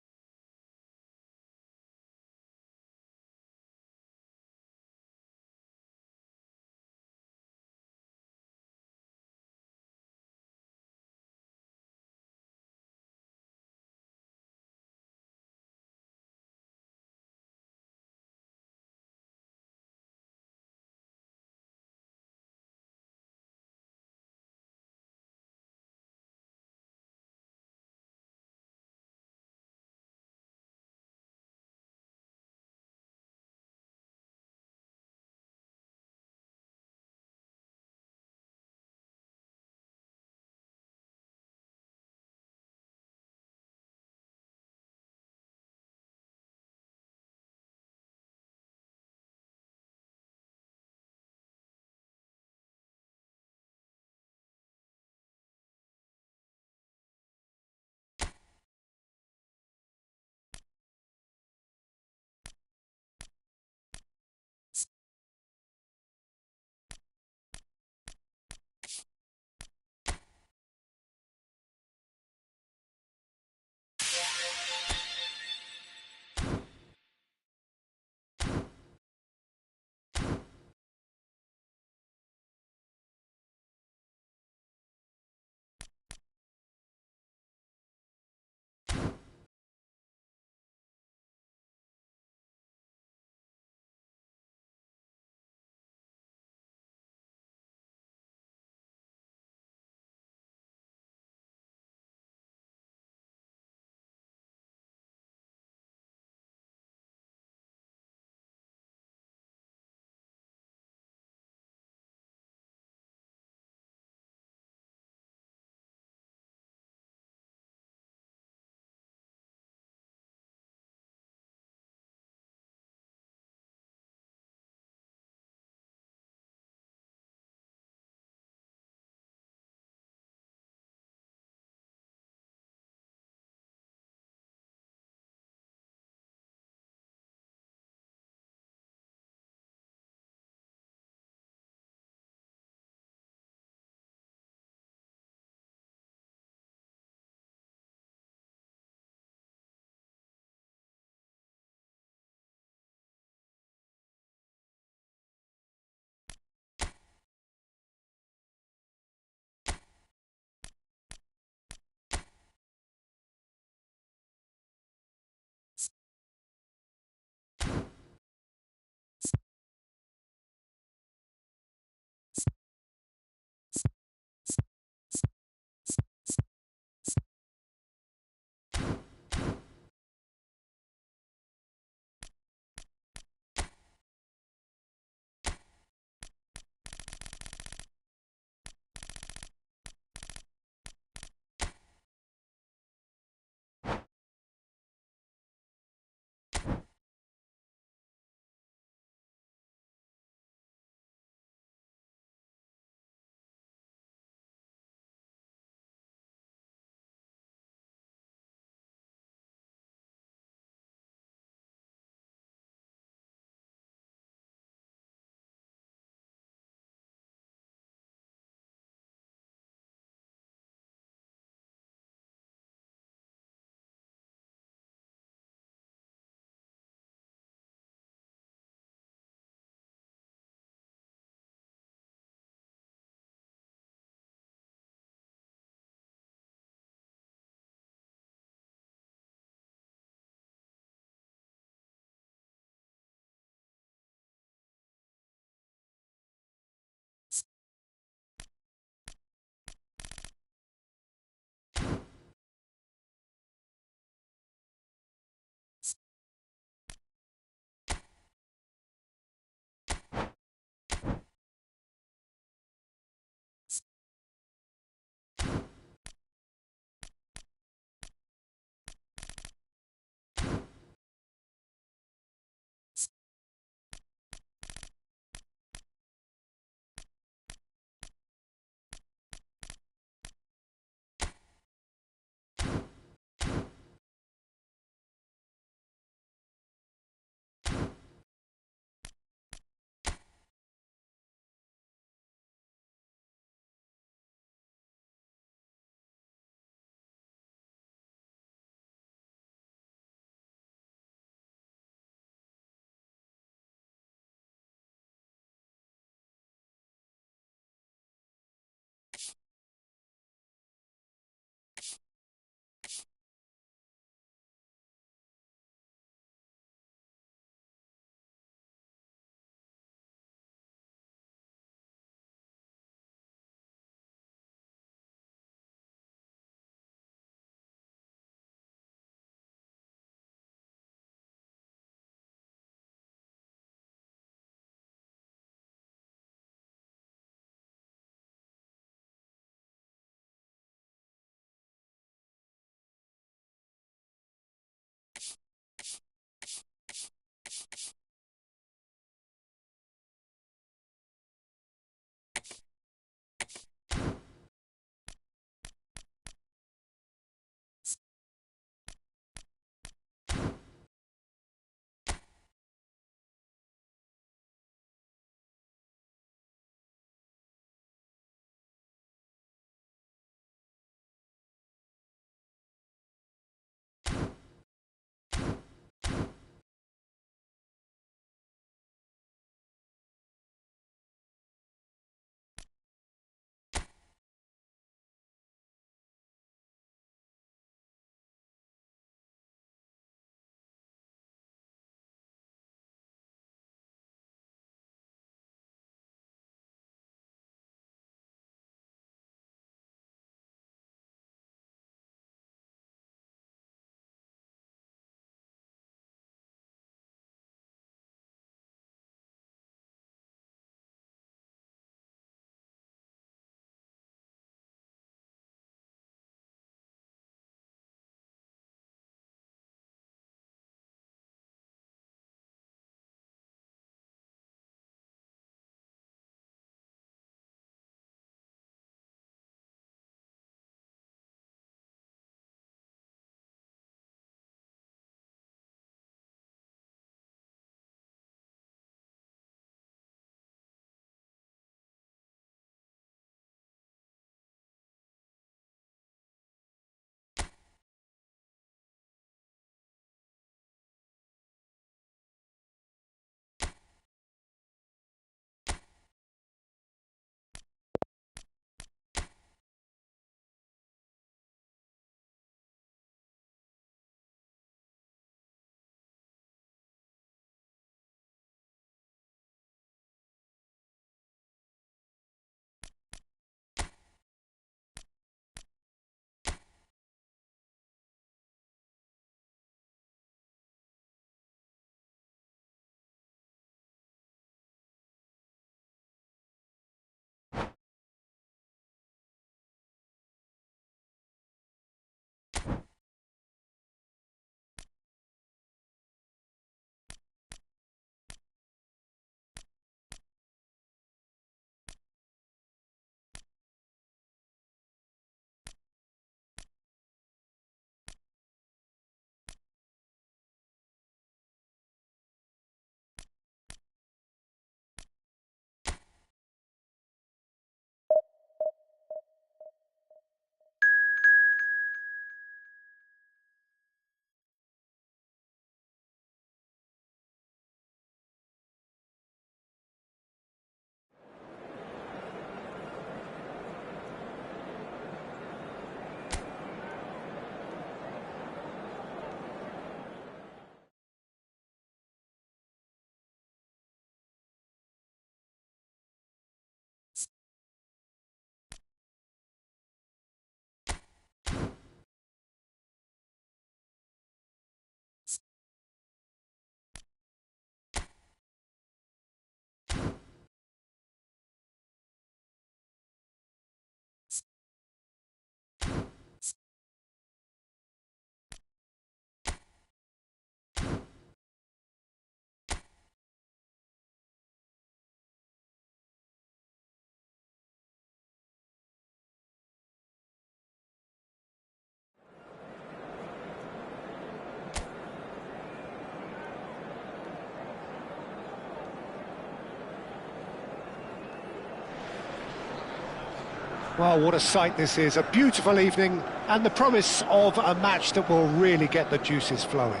[SPEAKER 1] Well, what a sight this is. A beautiful evening and the promise of a match that will really get the juices flowing.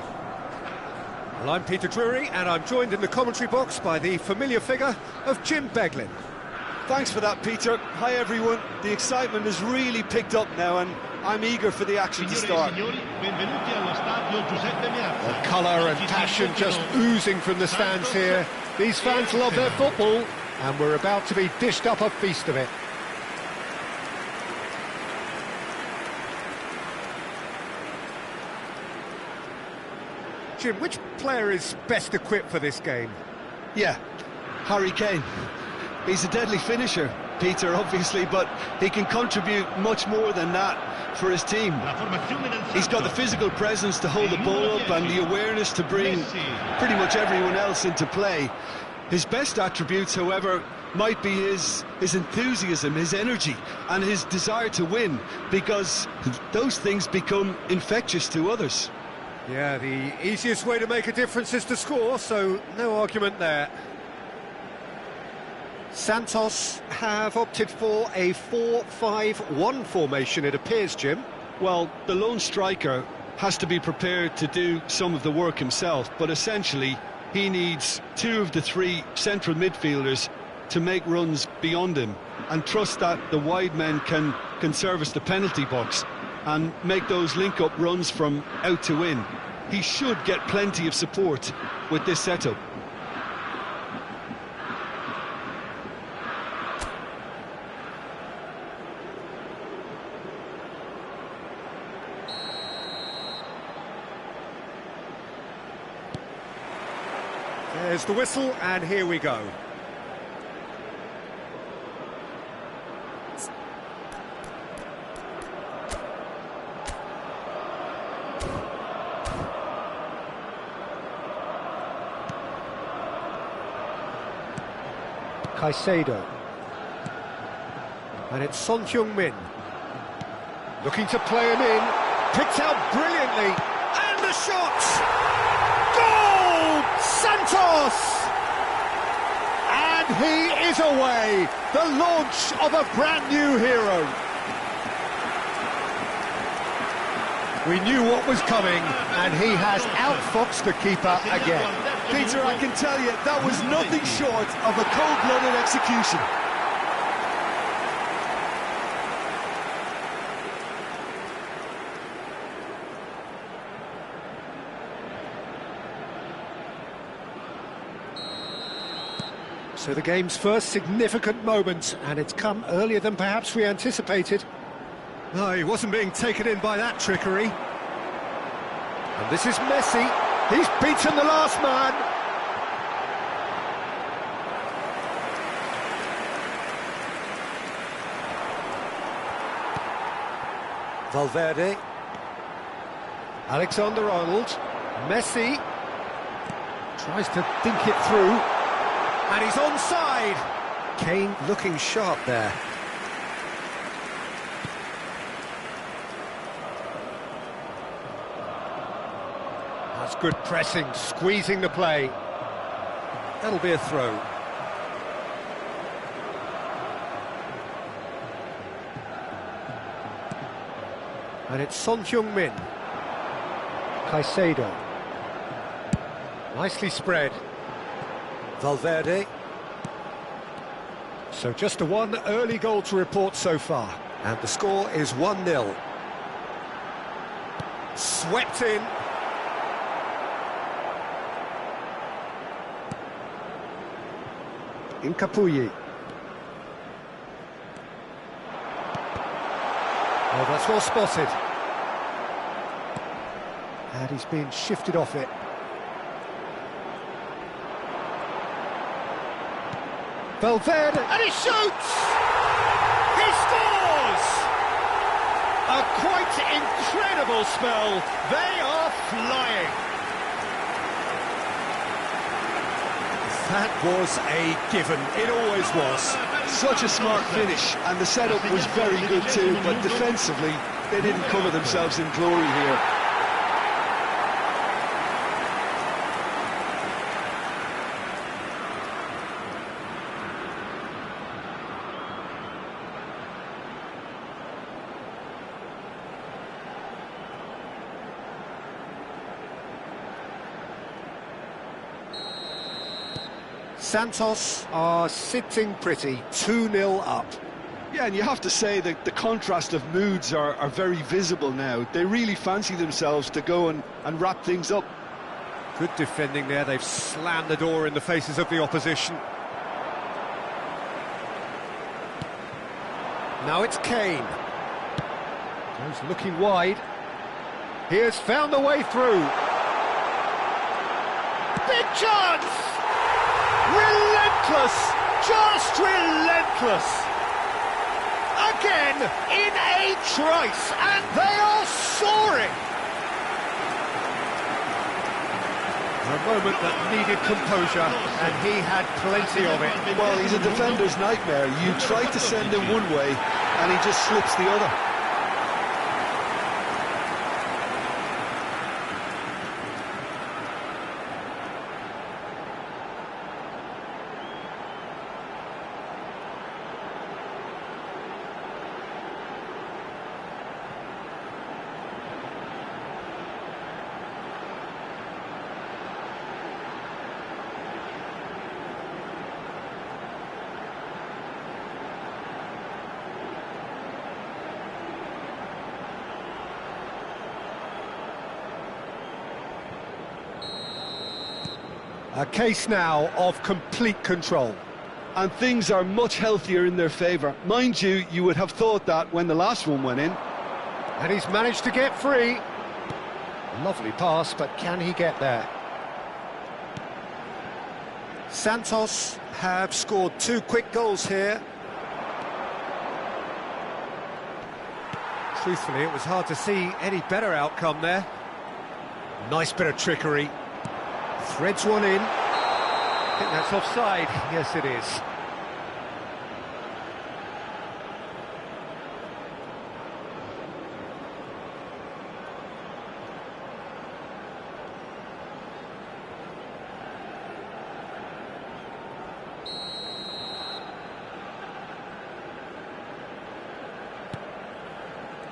[SPEAKER 1] Well, I'm Peter Drury, and I'm joined in the commentary box by the familiar figure of Jim Beglin.
[SPEAKER 2] Thanks for that, Peter. Hi, everyone. The excitement has really picked up now, and I'm eager for the action to start.
[SPEAKER 1] The colour and passion just oozing from the stands here. These fans love their football, and we're about to be dished up a feast of it. Jim, which player is best equipped for this game?
[SPEAKER 2] Yeah, Harry Kane. He's a deadly finisher, Peter, obviously, but he can contribute much more than that for his team. He's got the physical presence to hold the ball up and the awareness to bring pretty much everyone else into play. His best attributes, however, might be his enthusiasm, his energy, and his desire to win, because those things become infectious to others.
[SPEAKER 1] Yeah, the easiest way to make a difference is to score, so no argument there. Santos have opted for a 4-5-1 formation, it appears, Jim.
[SPEAKER 2] Well, the lone striker has to be prepared to do some of the work himself, but essentially he needs two of the three central midfielders to make runs beyond him and trust that the wide men can service the penalty box and make those link-up runs from out to in. He should get plenty of support with this setup.
[SPEAKER 1] There's the whistle, and here we go. Caicedo. And it's Son Heung-min. Looking to play him in. Picked out brilliantly. And the shot! Goal! Santos! And he is away. The launch of a brand new hero. We knew what was coming, and he has outfoxed the keeper again.
[SPEAKER 2] Peter, I can tell you, that was nothing short of a cold-blooded execution.
[SPEAKER 1] So the game's first significant moment, and it's come earlier than perhaps we anticipated. No, he wasn't being taken in by that trickery. And this is Messi. He's beaten the last man. Valverde. Alexander-Arnold. Messi. Tries to think it through. And he's onside. Kane looking sharp there. That's good pressing, squeezing the play. That'll be a throw. And it's Son Heung-min. Caicedo. Nicely spread. Valverde. So just a one early goal to report so far. And the score is 1-0. Swept in. Incapuyi. Oh, that's well spotted. And he's been shifted off it. Valverde, and he shoots! He scores! A quite incredible spell. They are flying. That was a given. It always was.
[SPEAKER 2] Such a smart finish, and the setup was very good too, but defensively, they didn't cover themselves in glory here.
[SPEAKER 1] Santos are sitting pretty, 2-0 up.
[SPEAKER 2] Yeah, and you have to say that the contrast of moods are very visible now. They really fancy themselves to go and wrap things up.
[SPEAKER 1] Good defending there, they've slammed the door in the faces of the opposition. Now it's Kane. Goes looking wide. He has found the way through. Big chance! Relentless! Just relentless! Again, in a trice, and they are soaring! A moment that needed composure, and he had plenty of it.
[SPEAKER 2] Well, he's a defender's nightmare. You try to send him one way, and he just slips the other.
[SPEAKER 1] A case now of complete control.
[SPEAKER 2] And things are much healthier in their favour. Mind you, you would have thought that when the last one went in.
[SPEAKER 1] And he's managed to get free. Lovely pass, but can he get there? Santos have scored 2 quick goals here. Truthfully, it was hard to see any better outcome there. Nice bit of trickery. Threads one in. I think that's offside. Yes, it is.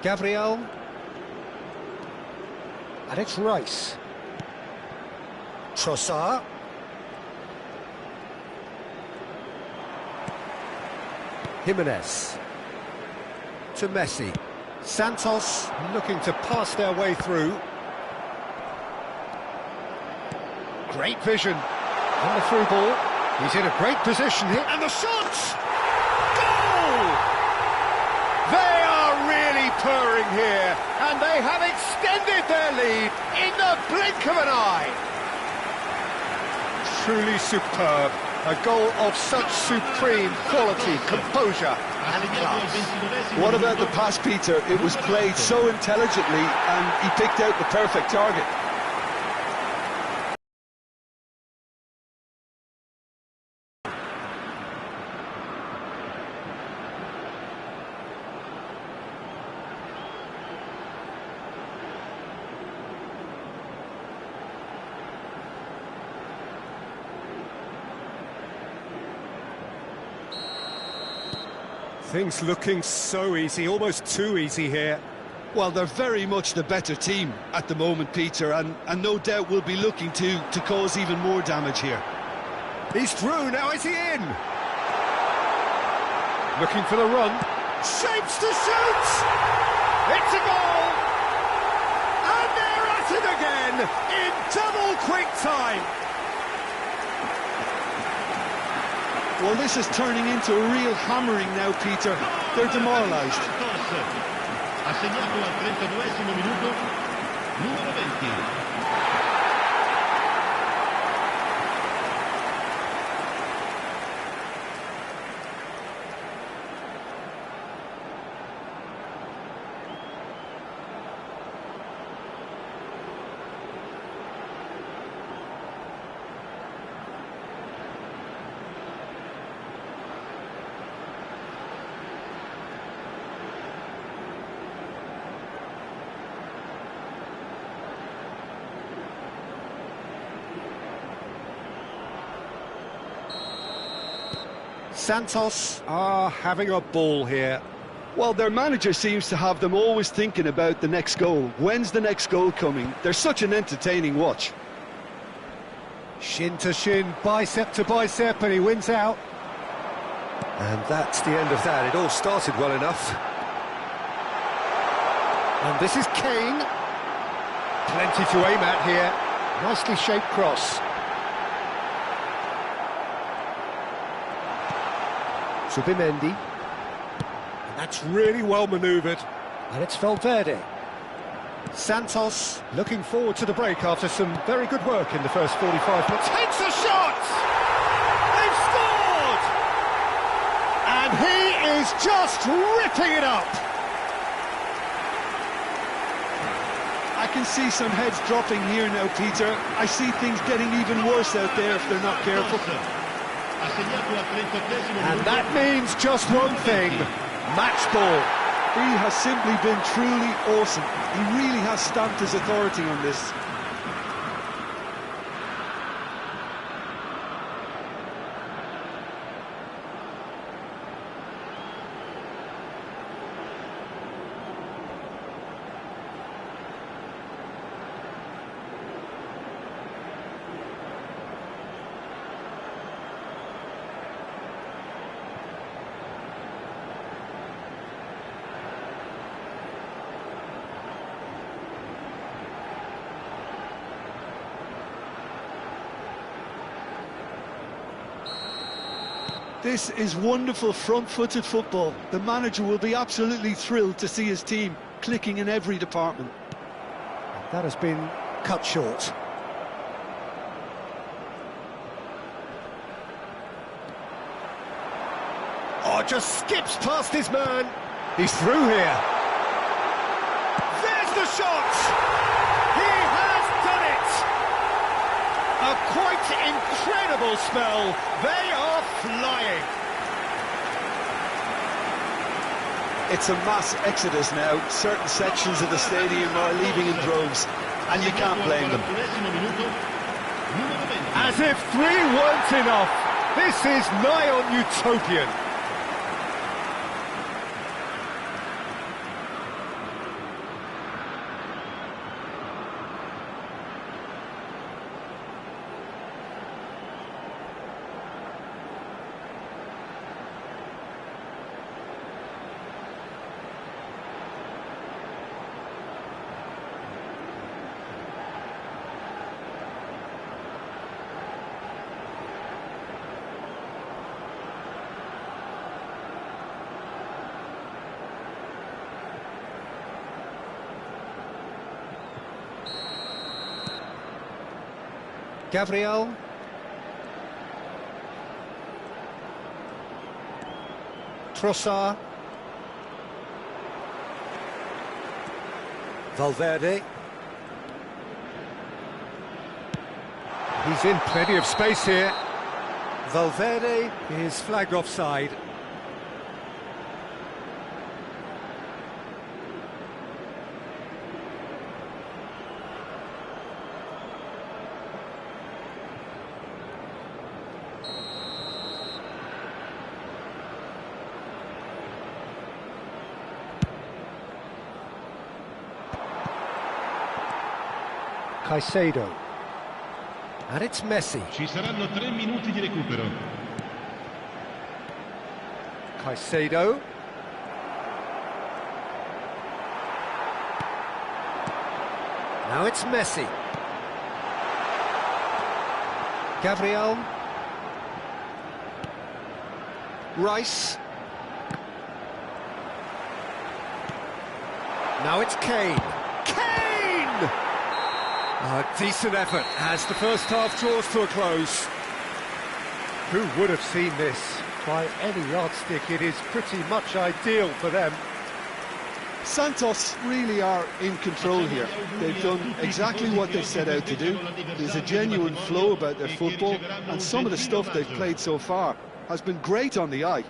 [SPEAKER 1] Gabriel. And it's Rice. Trossard. Jimenez. To Messi. Santos looking to pass their way through. Great vision on the through ball. He's in a great position here. And the shot! Goal! They are really purring here. And they have extended their lead in the blink of an eye. Truly superb. A goal of such supreme quality, composure and class.
[SPEAKER 2] What about the pass, Peter? It was played so intelligently and he picked out the perfect target.
[SPEAKER 1] Things looking so easy, almost too easy here.
[SPEAKER 2] Well, they're very much the better team at the moment, Peter, and no doubt will be looking to cause even more damage here.
[SPEAKER 1] He's through, now is he in? Looking for the run. Shapes to shoot! It's a goal! And they're at it again in double quick time.
[SPEAKER 2] Well, this is turning into a real hammering now, Peter. They're demoralised.
[SPEAKER 3] Ha segnato al 32esimo minuto, numero 20.
[SPEAKER 1] Santos are having a ball here.
[SPEAKER 2] Well, their manager seems to have them always thinking about the next goal. When's the next goal coming? They're such an entertaining watch.
[SPEAKER 1] Shin to shin, bicep to bicep, and he wins out. And that's the end of that. It all started well enough. And this is Kane. Plenty to aim at here. Nicely shaped cross. Subimendi. And that's really well manoeuvred. And it's Valverde. Santos looking forward to the break after some very good work in the first 45 minutes. Takes a shot! They've scored! And he is just ripping it up!
[SPEAKER 2] I can see some heads dropping here now, Peter. I see things getting even worse out there if they're not careful.
[SPEAKER 1] And that means just one thing, match ball.
[SPEAKER 2] He has simply been truly awesome. He really has stamped his authority on this. This is wonderful front-footed football. The manager will be absolutely thrilled to see his team clicking in every department.
[SPEAKER 1] That has been cut short. Oh, just skips past his man. He's through here. There's the shot! He has done it! A quite incredible spell. They are flying.
[SPEAKER 2] It's a mass exodus now. Certain sections of the stadium are leaving in droves, and you can't blame them.
[SPEAKER 1] As if 3 weren't enough. This is nigh on utopian. Gabriel. Trossard. Valverde. He's in plenty of space here. Valverde is flagged offside. Caicedo. And it's Messi.
[SPEAKER 3] Ci saranno 3 minuti di recupero.
[SPEAKER 1] Caicedo. Now it's Messi. Gabriel. Rice. Now it's Kane. Kane! A decent effort as the first half draws to a close. Who would have seen this? By any yardstick, it is pretty much ideal for them.
[SPEAKER 2] Santos really are in control here. They've done exactly what they set out to do. There's a genuine flow about their football, and some of the stuff they've played so far has been great on the eye.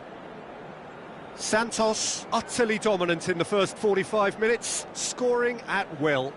[SPEAKER 1] Santos utterly dominant in the first 45 minutes, scoring at will.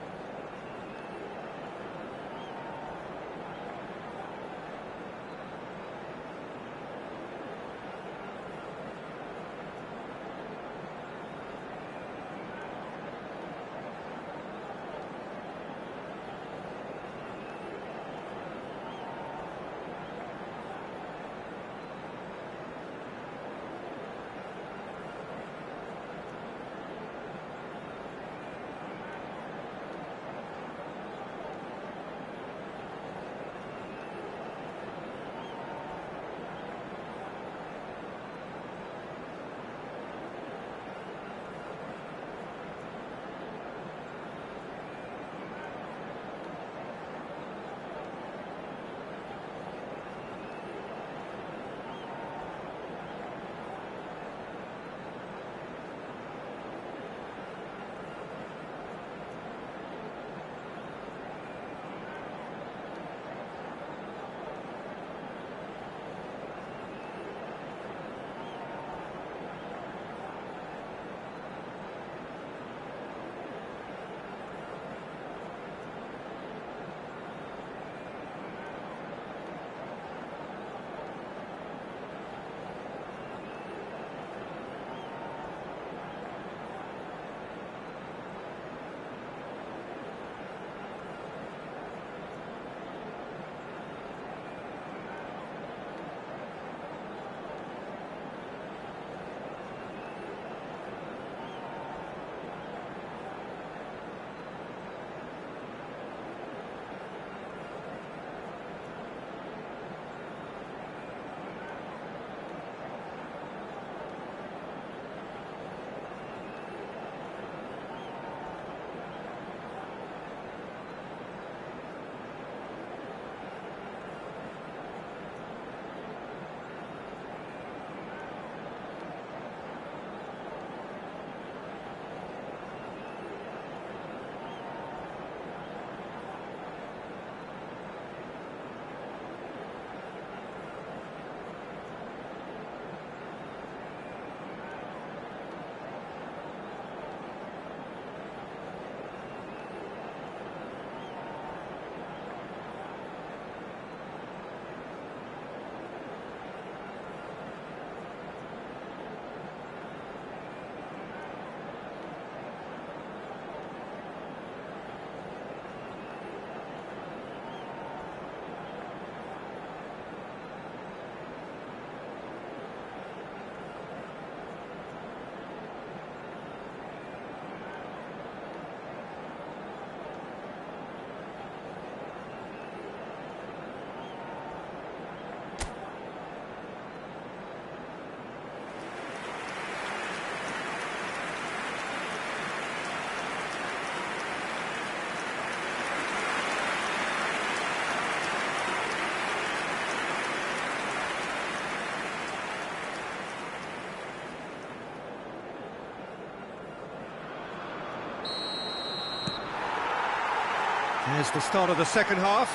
[SPEAKER 1] There's the start of the second half.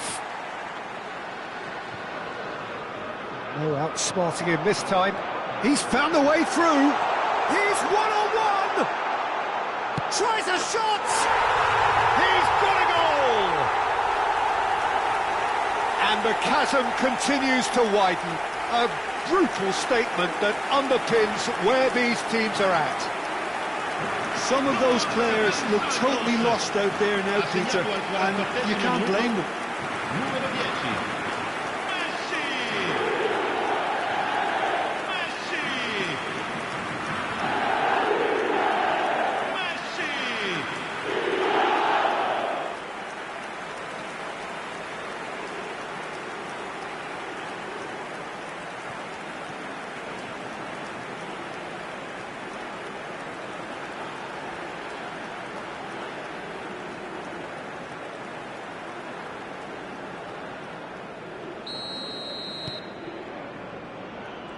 [SPEAKER 1] No outsmarting him this time. He's found the way through. He's one-on-one! Tries a shot! He's got a goal! And the chasm continues to widen. A brutal statement that underpins where these teams are at.
[SPEAKER 2] Some of those players look totally lost out there now, Peter, and you can't blame them.
[SPEAKER 3] Numero 10. Messi! Messi!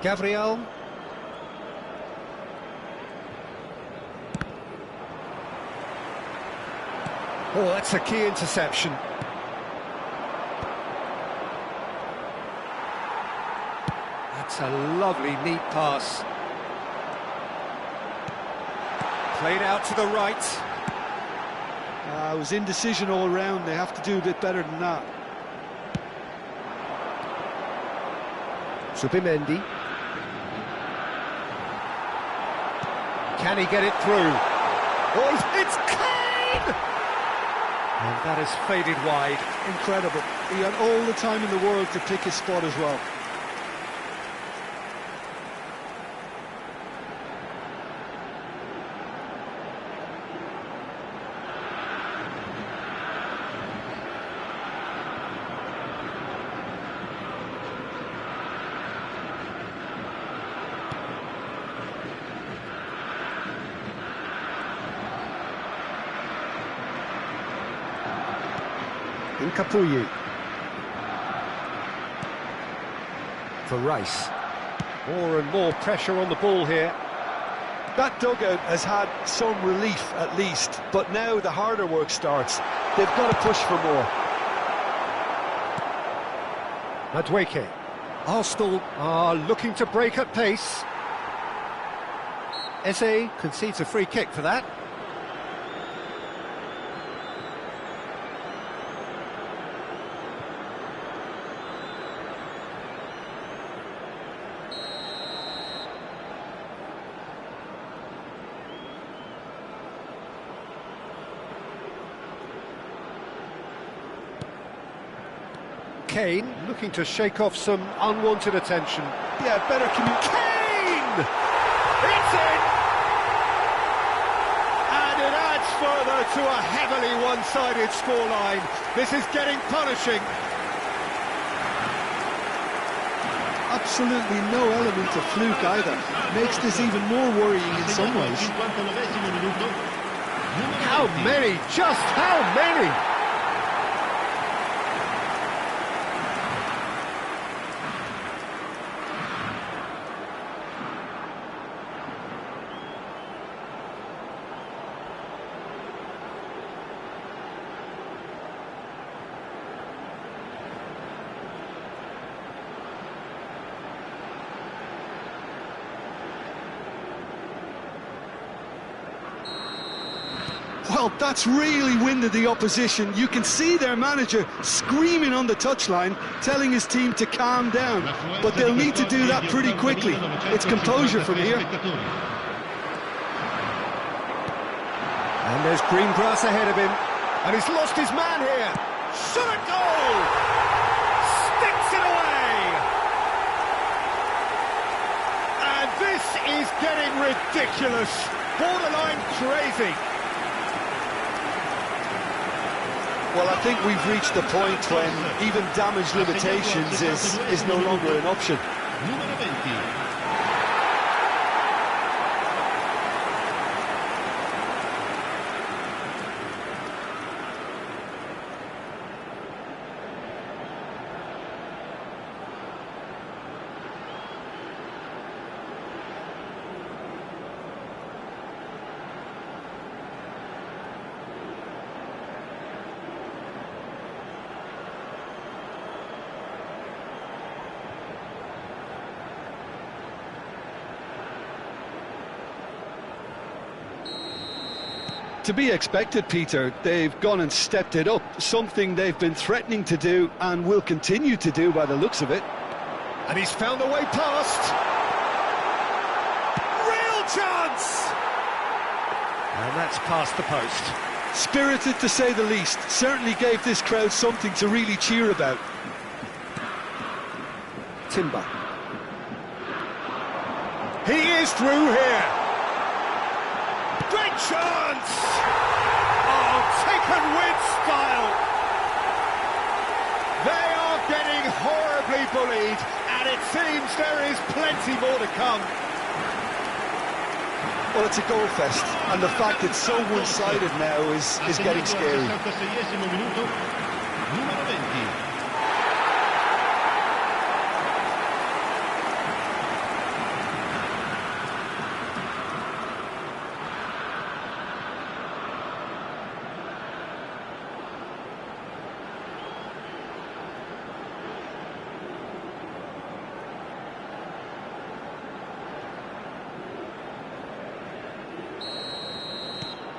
[SPEAKER 1] Gabriel. Oh, that's a key interception. That's a lovely, neat pass. Played out to the right.
[SPEAKER 2] It was indecision all round. They have to do a bit better than that.
[SPEAKER 1] Subimendi. Can he get it through? Oh, it's Kane! And that has faded wide.
[SPEAKER 2] Incredible. He had all the time in the world to pick his spot as well.
[SPEAKER 1] Nkapuyi. For Rice. More and more pressure on the ball here.
[SPEAKER 2] That dugout has had some relief at least, but now the harder work starts. They've got to push for more.
[SPEAKER 1] Madueke. Arsenal are looking to break at pace. Eze concedes a free kick for that. Kane looking to shake off some unwanted attention.
[SPEAKER 2] Yeah, better communication.
[SPEAKER 1] Kane! It's in! And it adds further to a heavily one-sided scoreline. This is getting punishing.
[SPEAKER 2] Absolutely no element of fluke either. Makes this even more worrying in some ways.
[SPEAKER 1] How many? Just how many?
[SPEAKER 2] Well, that's really winded the opposition. You can see their manager screaming on the touchline, telling his team to calm down. But they'll need to do that pretty quickly. It's composure from here.
[SPEAKER 1] And there's green grass ahead of him. And he's lost his man here. Shot at goal! Sticks it away! And this is getting ridiculous. Borderline crazy.
[SPEAKER 2] Well, I think we've reached the point when even damage limitations is no longer an option.
[SPEAKER 3] Numero 20.
[SPEAKER 2] To be expected, Peter. They've gone and stepped it up, something they've been threatening to do and will continue to do by the looks of it.
[SPEAKER 1] And he's found a way past. Real chance! And that's past the post.
[SPEAKER 2] Spirited, to say the least. Certainly gave this crowd something to really cheer about. Timber.
[SPEAKER 1] He is through here. Great chance! Oh, taken with style. They are getting horribly bullied, and it seems there is plenty more to come.
[SPEAKER 2] Well, it's a goal fest, and the fact it's so one-sided now is getting scary.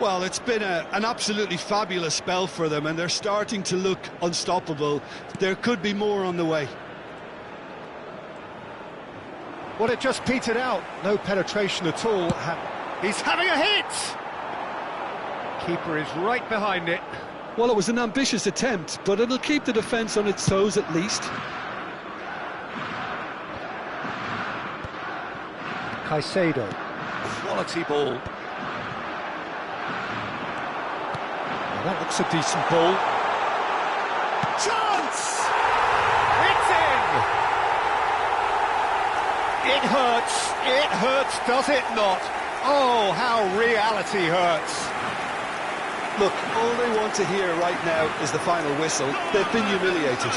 [SPEAKER 2] Well, it's been an absolutely fabulous spell for them, and they're starting to look unstoppable. There could be more on the way.
[SPEAKER 1] Well, it just petered out. No penetration at all. He's having a hit! Keeper is right behind it.
[SPEAKER 2] Well, it was an ambitious attempt, but it'll keep the defence on its toes at least.
[SPEAKER 1] Caicedo. Quality ball. That looks a decent ball. Chance! It's in! It hurts, does it not? Oh, how reality hurts.
[SPEAKER 2] Look, all they want to hear right now is the final whistle. They've been humiliated.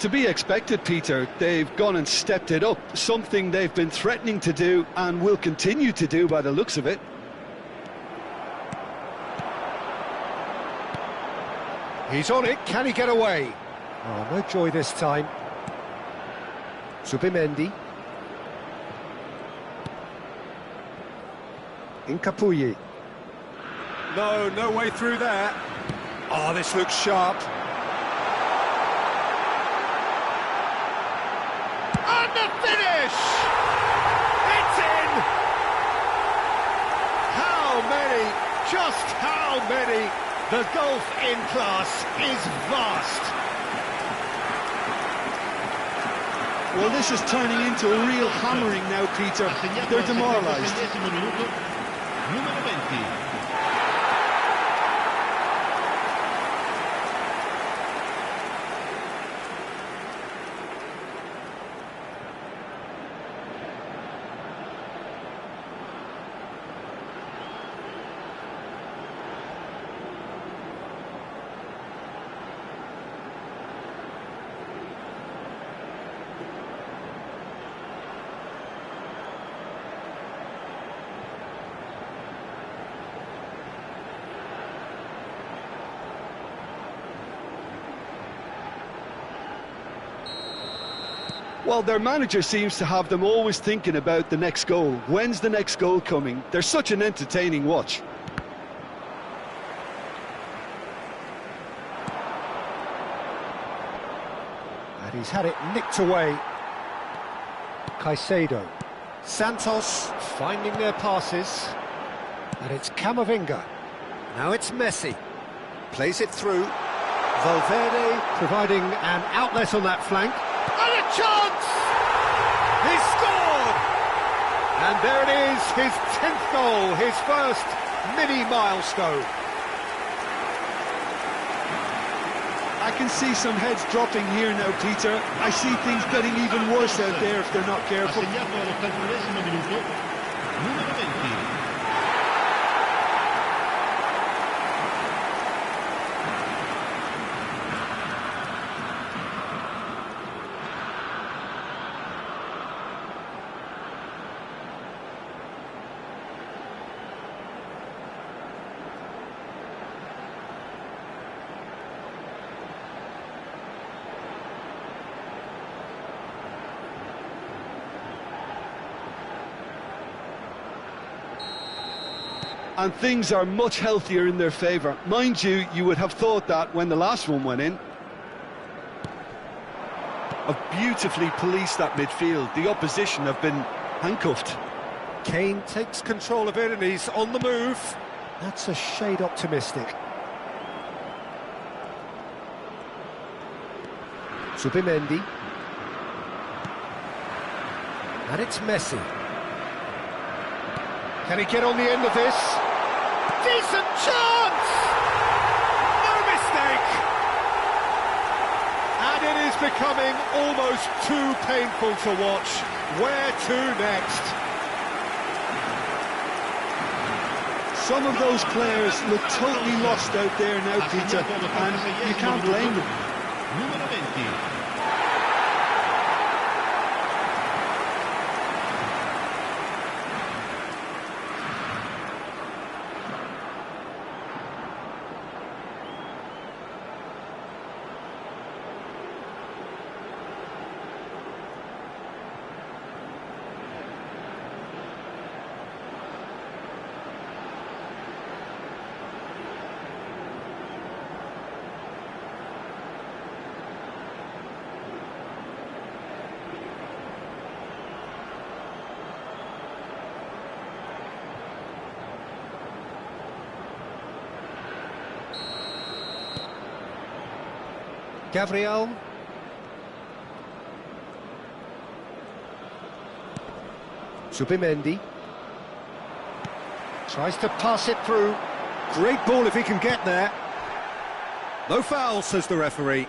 [SPEAKER 2] To be expected, Peter. They've gone and stepped it up, something they've been threatening to do and will continue to do by the looks of it.
[SPEAKER 1] He's on it, can he get away? Oh, no joy this time. Zubimendi. Incapuyi. No way through there. Oh, this looks sharp. And the finish! It's in! How many? Just how many? The gulf in class is vast.
[SPEAKER 2] Well, this is turning into a real hammering now, Peter. They're demoralised. Well, their manager seems to have them always thinking about the next goal. When's the next goal coming? They're such an entertaining watch.
[SPEAKER 1] And he's had it nicked away. Caicedo. Santos finding their passes. And it's Camavinga. Now it's Messi. Plays it through. Valverde providing an outlet on that flank. And a chance! He's scored! And there it is, his 10th goal, his first mini-milestone.
[SPEAKER 2] I can see some heads dropping here now, Peter. I see things getting even worse out there if they're not careful. and things are much healthier in their favour. Mind you, you would have thought that when the last one went in. Have beautifully policed that midfield. The opposition have been handcuffed.
[SPEAKER 1] Kane takes control of it and he's on the move. That's a shade optimistic. Zubimendi. And it's Messi. Can he get on the end of this? Decent chance! No mistake! And it is becoming almost too painful to watch. Where to next?
[SPEAKER 2] Some of those players look totally lost out there now, Peter, and you can't blame them.
[SPEAKER 3] Número 20.
[SPEAKER 1] Gabriel. Zubimendi. Tries to pass it through. Great ball if he can get there. No foul, says the referee.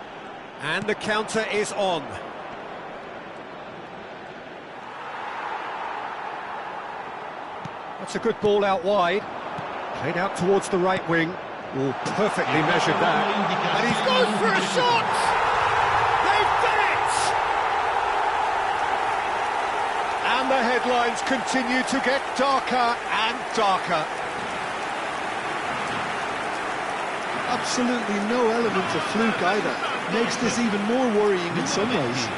[SPEAKER 1] And the counter is on. That's a good ball out wide. Played out towards the right wing. Oh, perfectly measured that. And he's goes for a shot! They've done it! And the headlines continue to get darker and darker.
[SPEAKER 2] Absolutely no element of fluke either. Makes this even more worrying in some ways.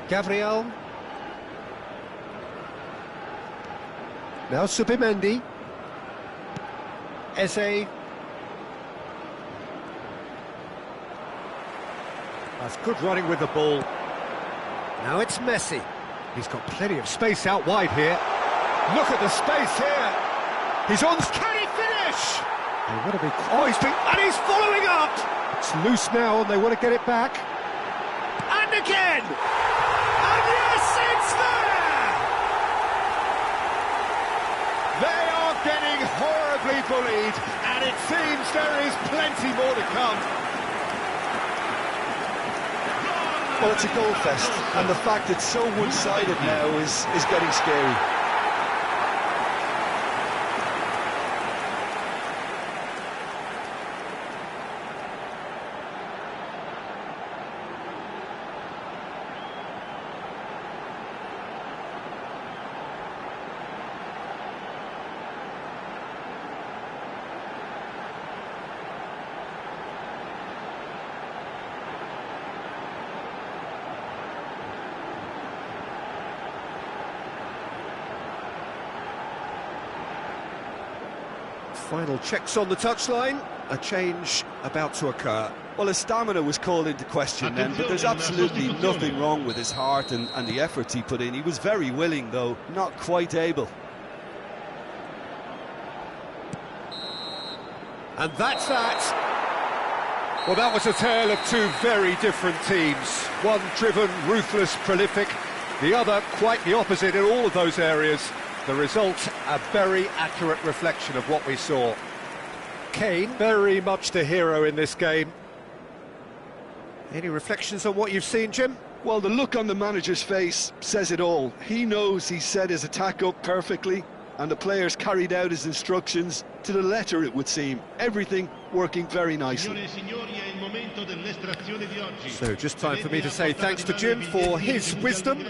[SPEAKER 1] Gabriel. Now Zubimendi. Eze. That's good running with the ball. Now it's Messi. He's got plenty of space out wide here. Look at the space here. He's on. Can he finish? They want to be. Oh, and he's following up. It's loose now, and they want to get it back. And again. And yes, it's there. They are getting horribly bullied, and it seems there is plenty more to come.
[SPEAKER 2] Well, it's a goal fest, and the fact it's so one-sided now is getting scary.
[SPEAKER 1] Final checks on the touchline, a change about to occur.
[SPEAKER 2] Well, his stamina was called into question then, but there's absolutely nothing wrong with his heart and the efforts he put in. He was very willing, though, not quite able.
[SPEAKER 1] And that's that. Well, that was a tale of two very different teams. One driven, ruthless, prolific. The other quite the opposite in all of those areas. The result, a very accurate reflection of what we saw. Kane, very much the hero in this game. Any reflections on what you've seen, Jim?
[SPEAKER 2] Well, the look on the manager's face says it all. He knows he set his attack up perfectly, and the players carried out his instructions to the letter, it would seem. Everything working very nicely.
[SPEAKER 1] So just time for me to say thanks to Jim for his wisdom.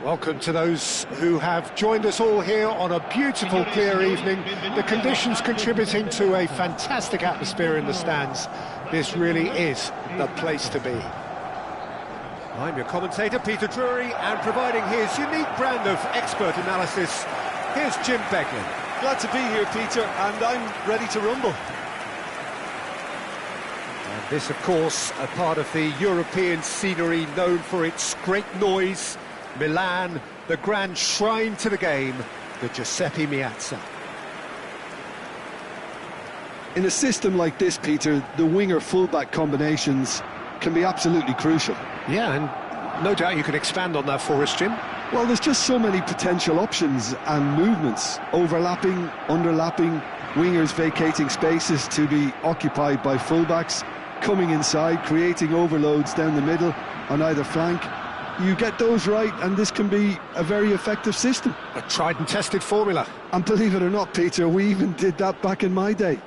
[SPEAKER 1] Welcome to those who have joined us all here on a beautiful, clear evening. The conditions contributing to a fantastic atmosphere in the stands. This really is the place to be. I'm your commentator, Peter Drury, and providing his unique brand of expert analysis, here's Jim Beglin.
[SPEAKER 2] Glad to be here, Peter, and I'm ready to rumble.
[SPEAKER 1] And this, of course, a part of the European scenery known for its great noise. Milan, the grand shrine to the game, the Giuseppe Meazza.
[SPEAKER 2] In a system like this, Peter, the winger-fullback combinations can be absolutely crucial.
[SPEAKER 1] Yeah, and no doubt you can expand on that for us, Jim.
[SPEAKER 2] Well, there's just so many potential options and movements, overlapping, underlapping, wingers vacating spaces to be occupied by fullbacks, coming inside, creating overloads down the middle on either flank. You get those right, and this can be a very effective system.
[SPEAKER 1] A tried and tested formula.
[SPEAKER 2] And believe it or not, Peter, we even did that back in my day.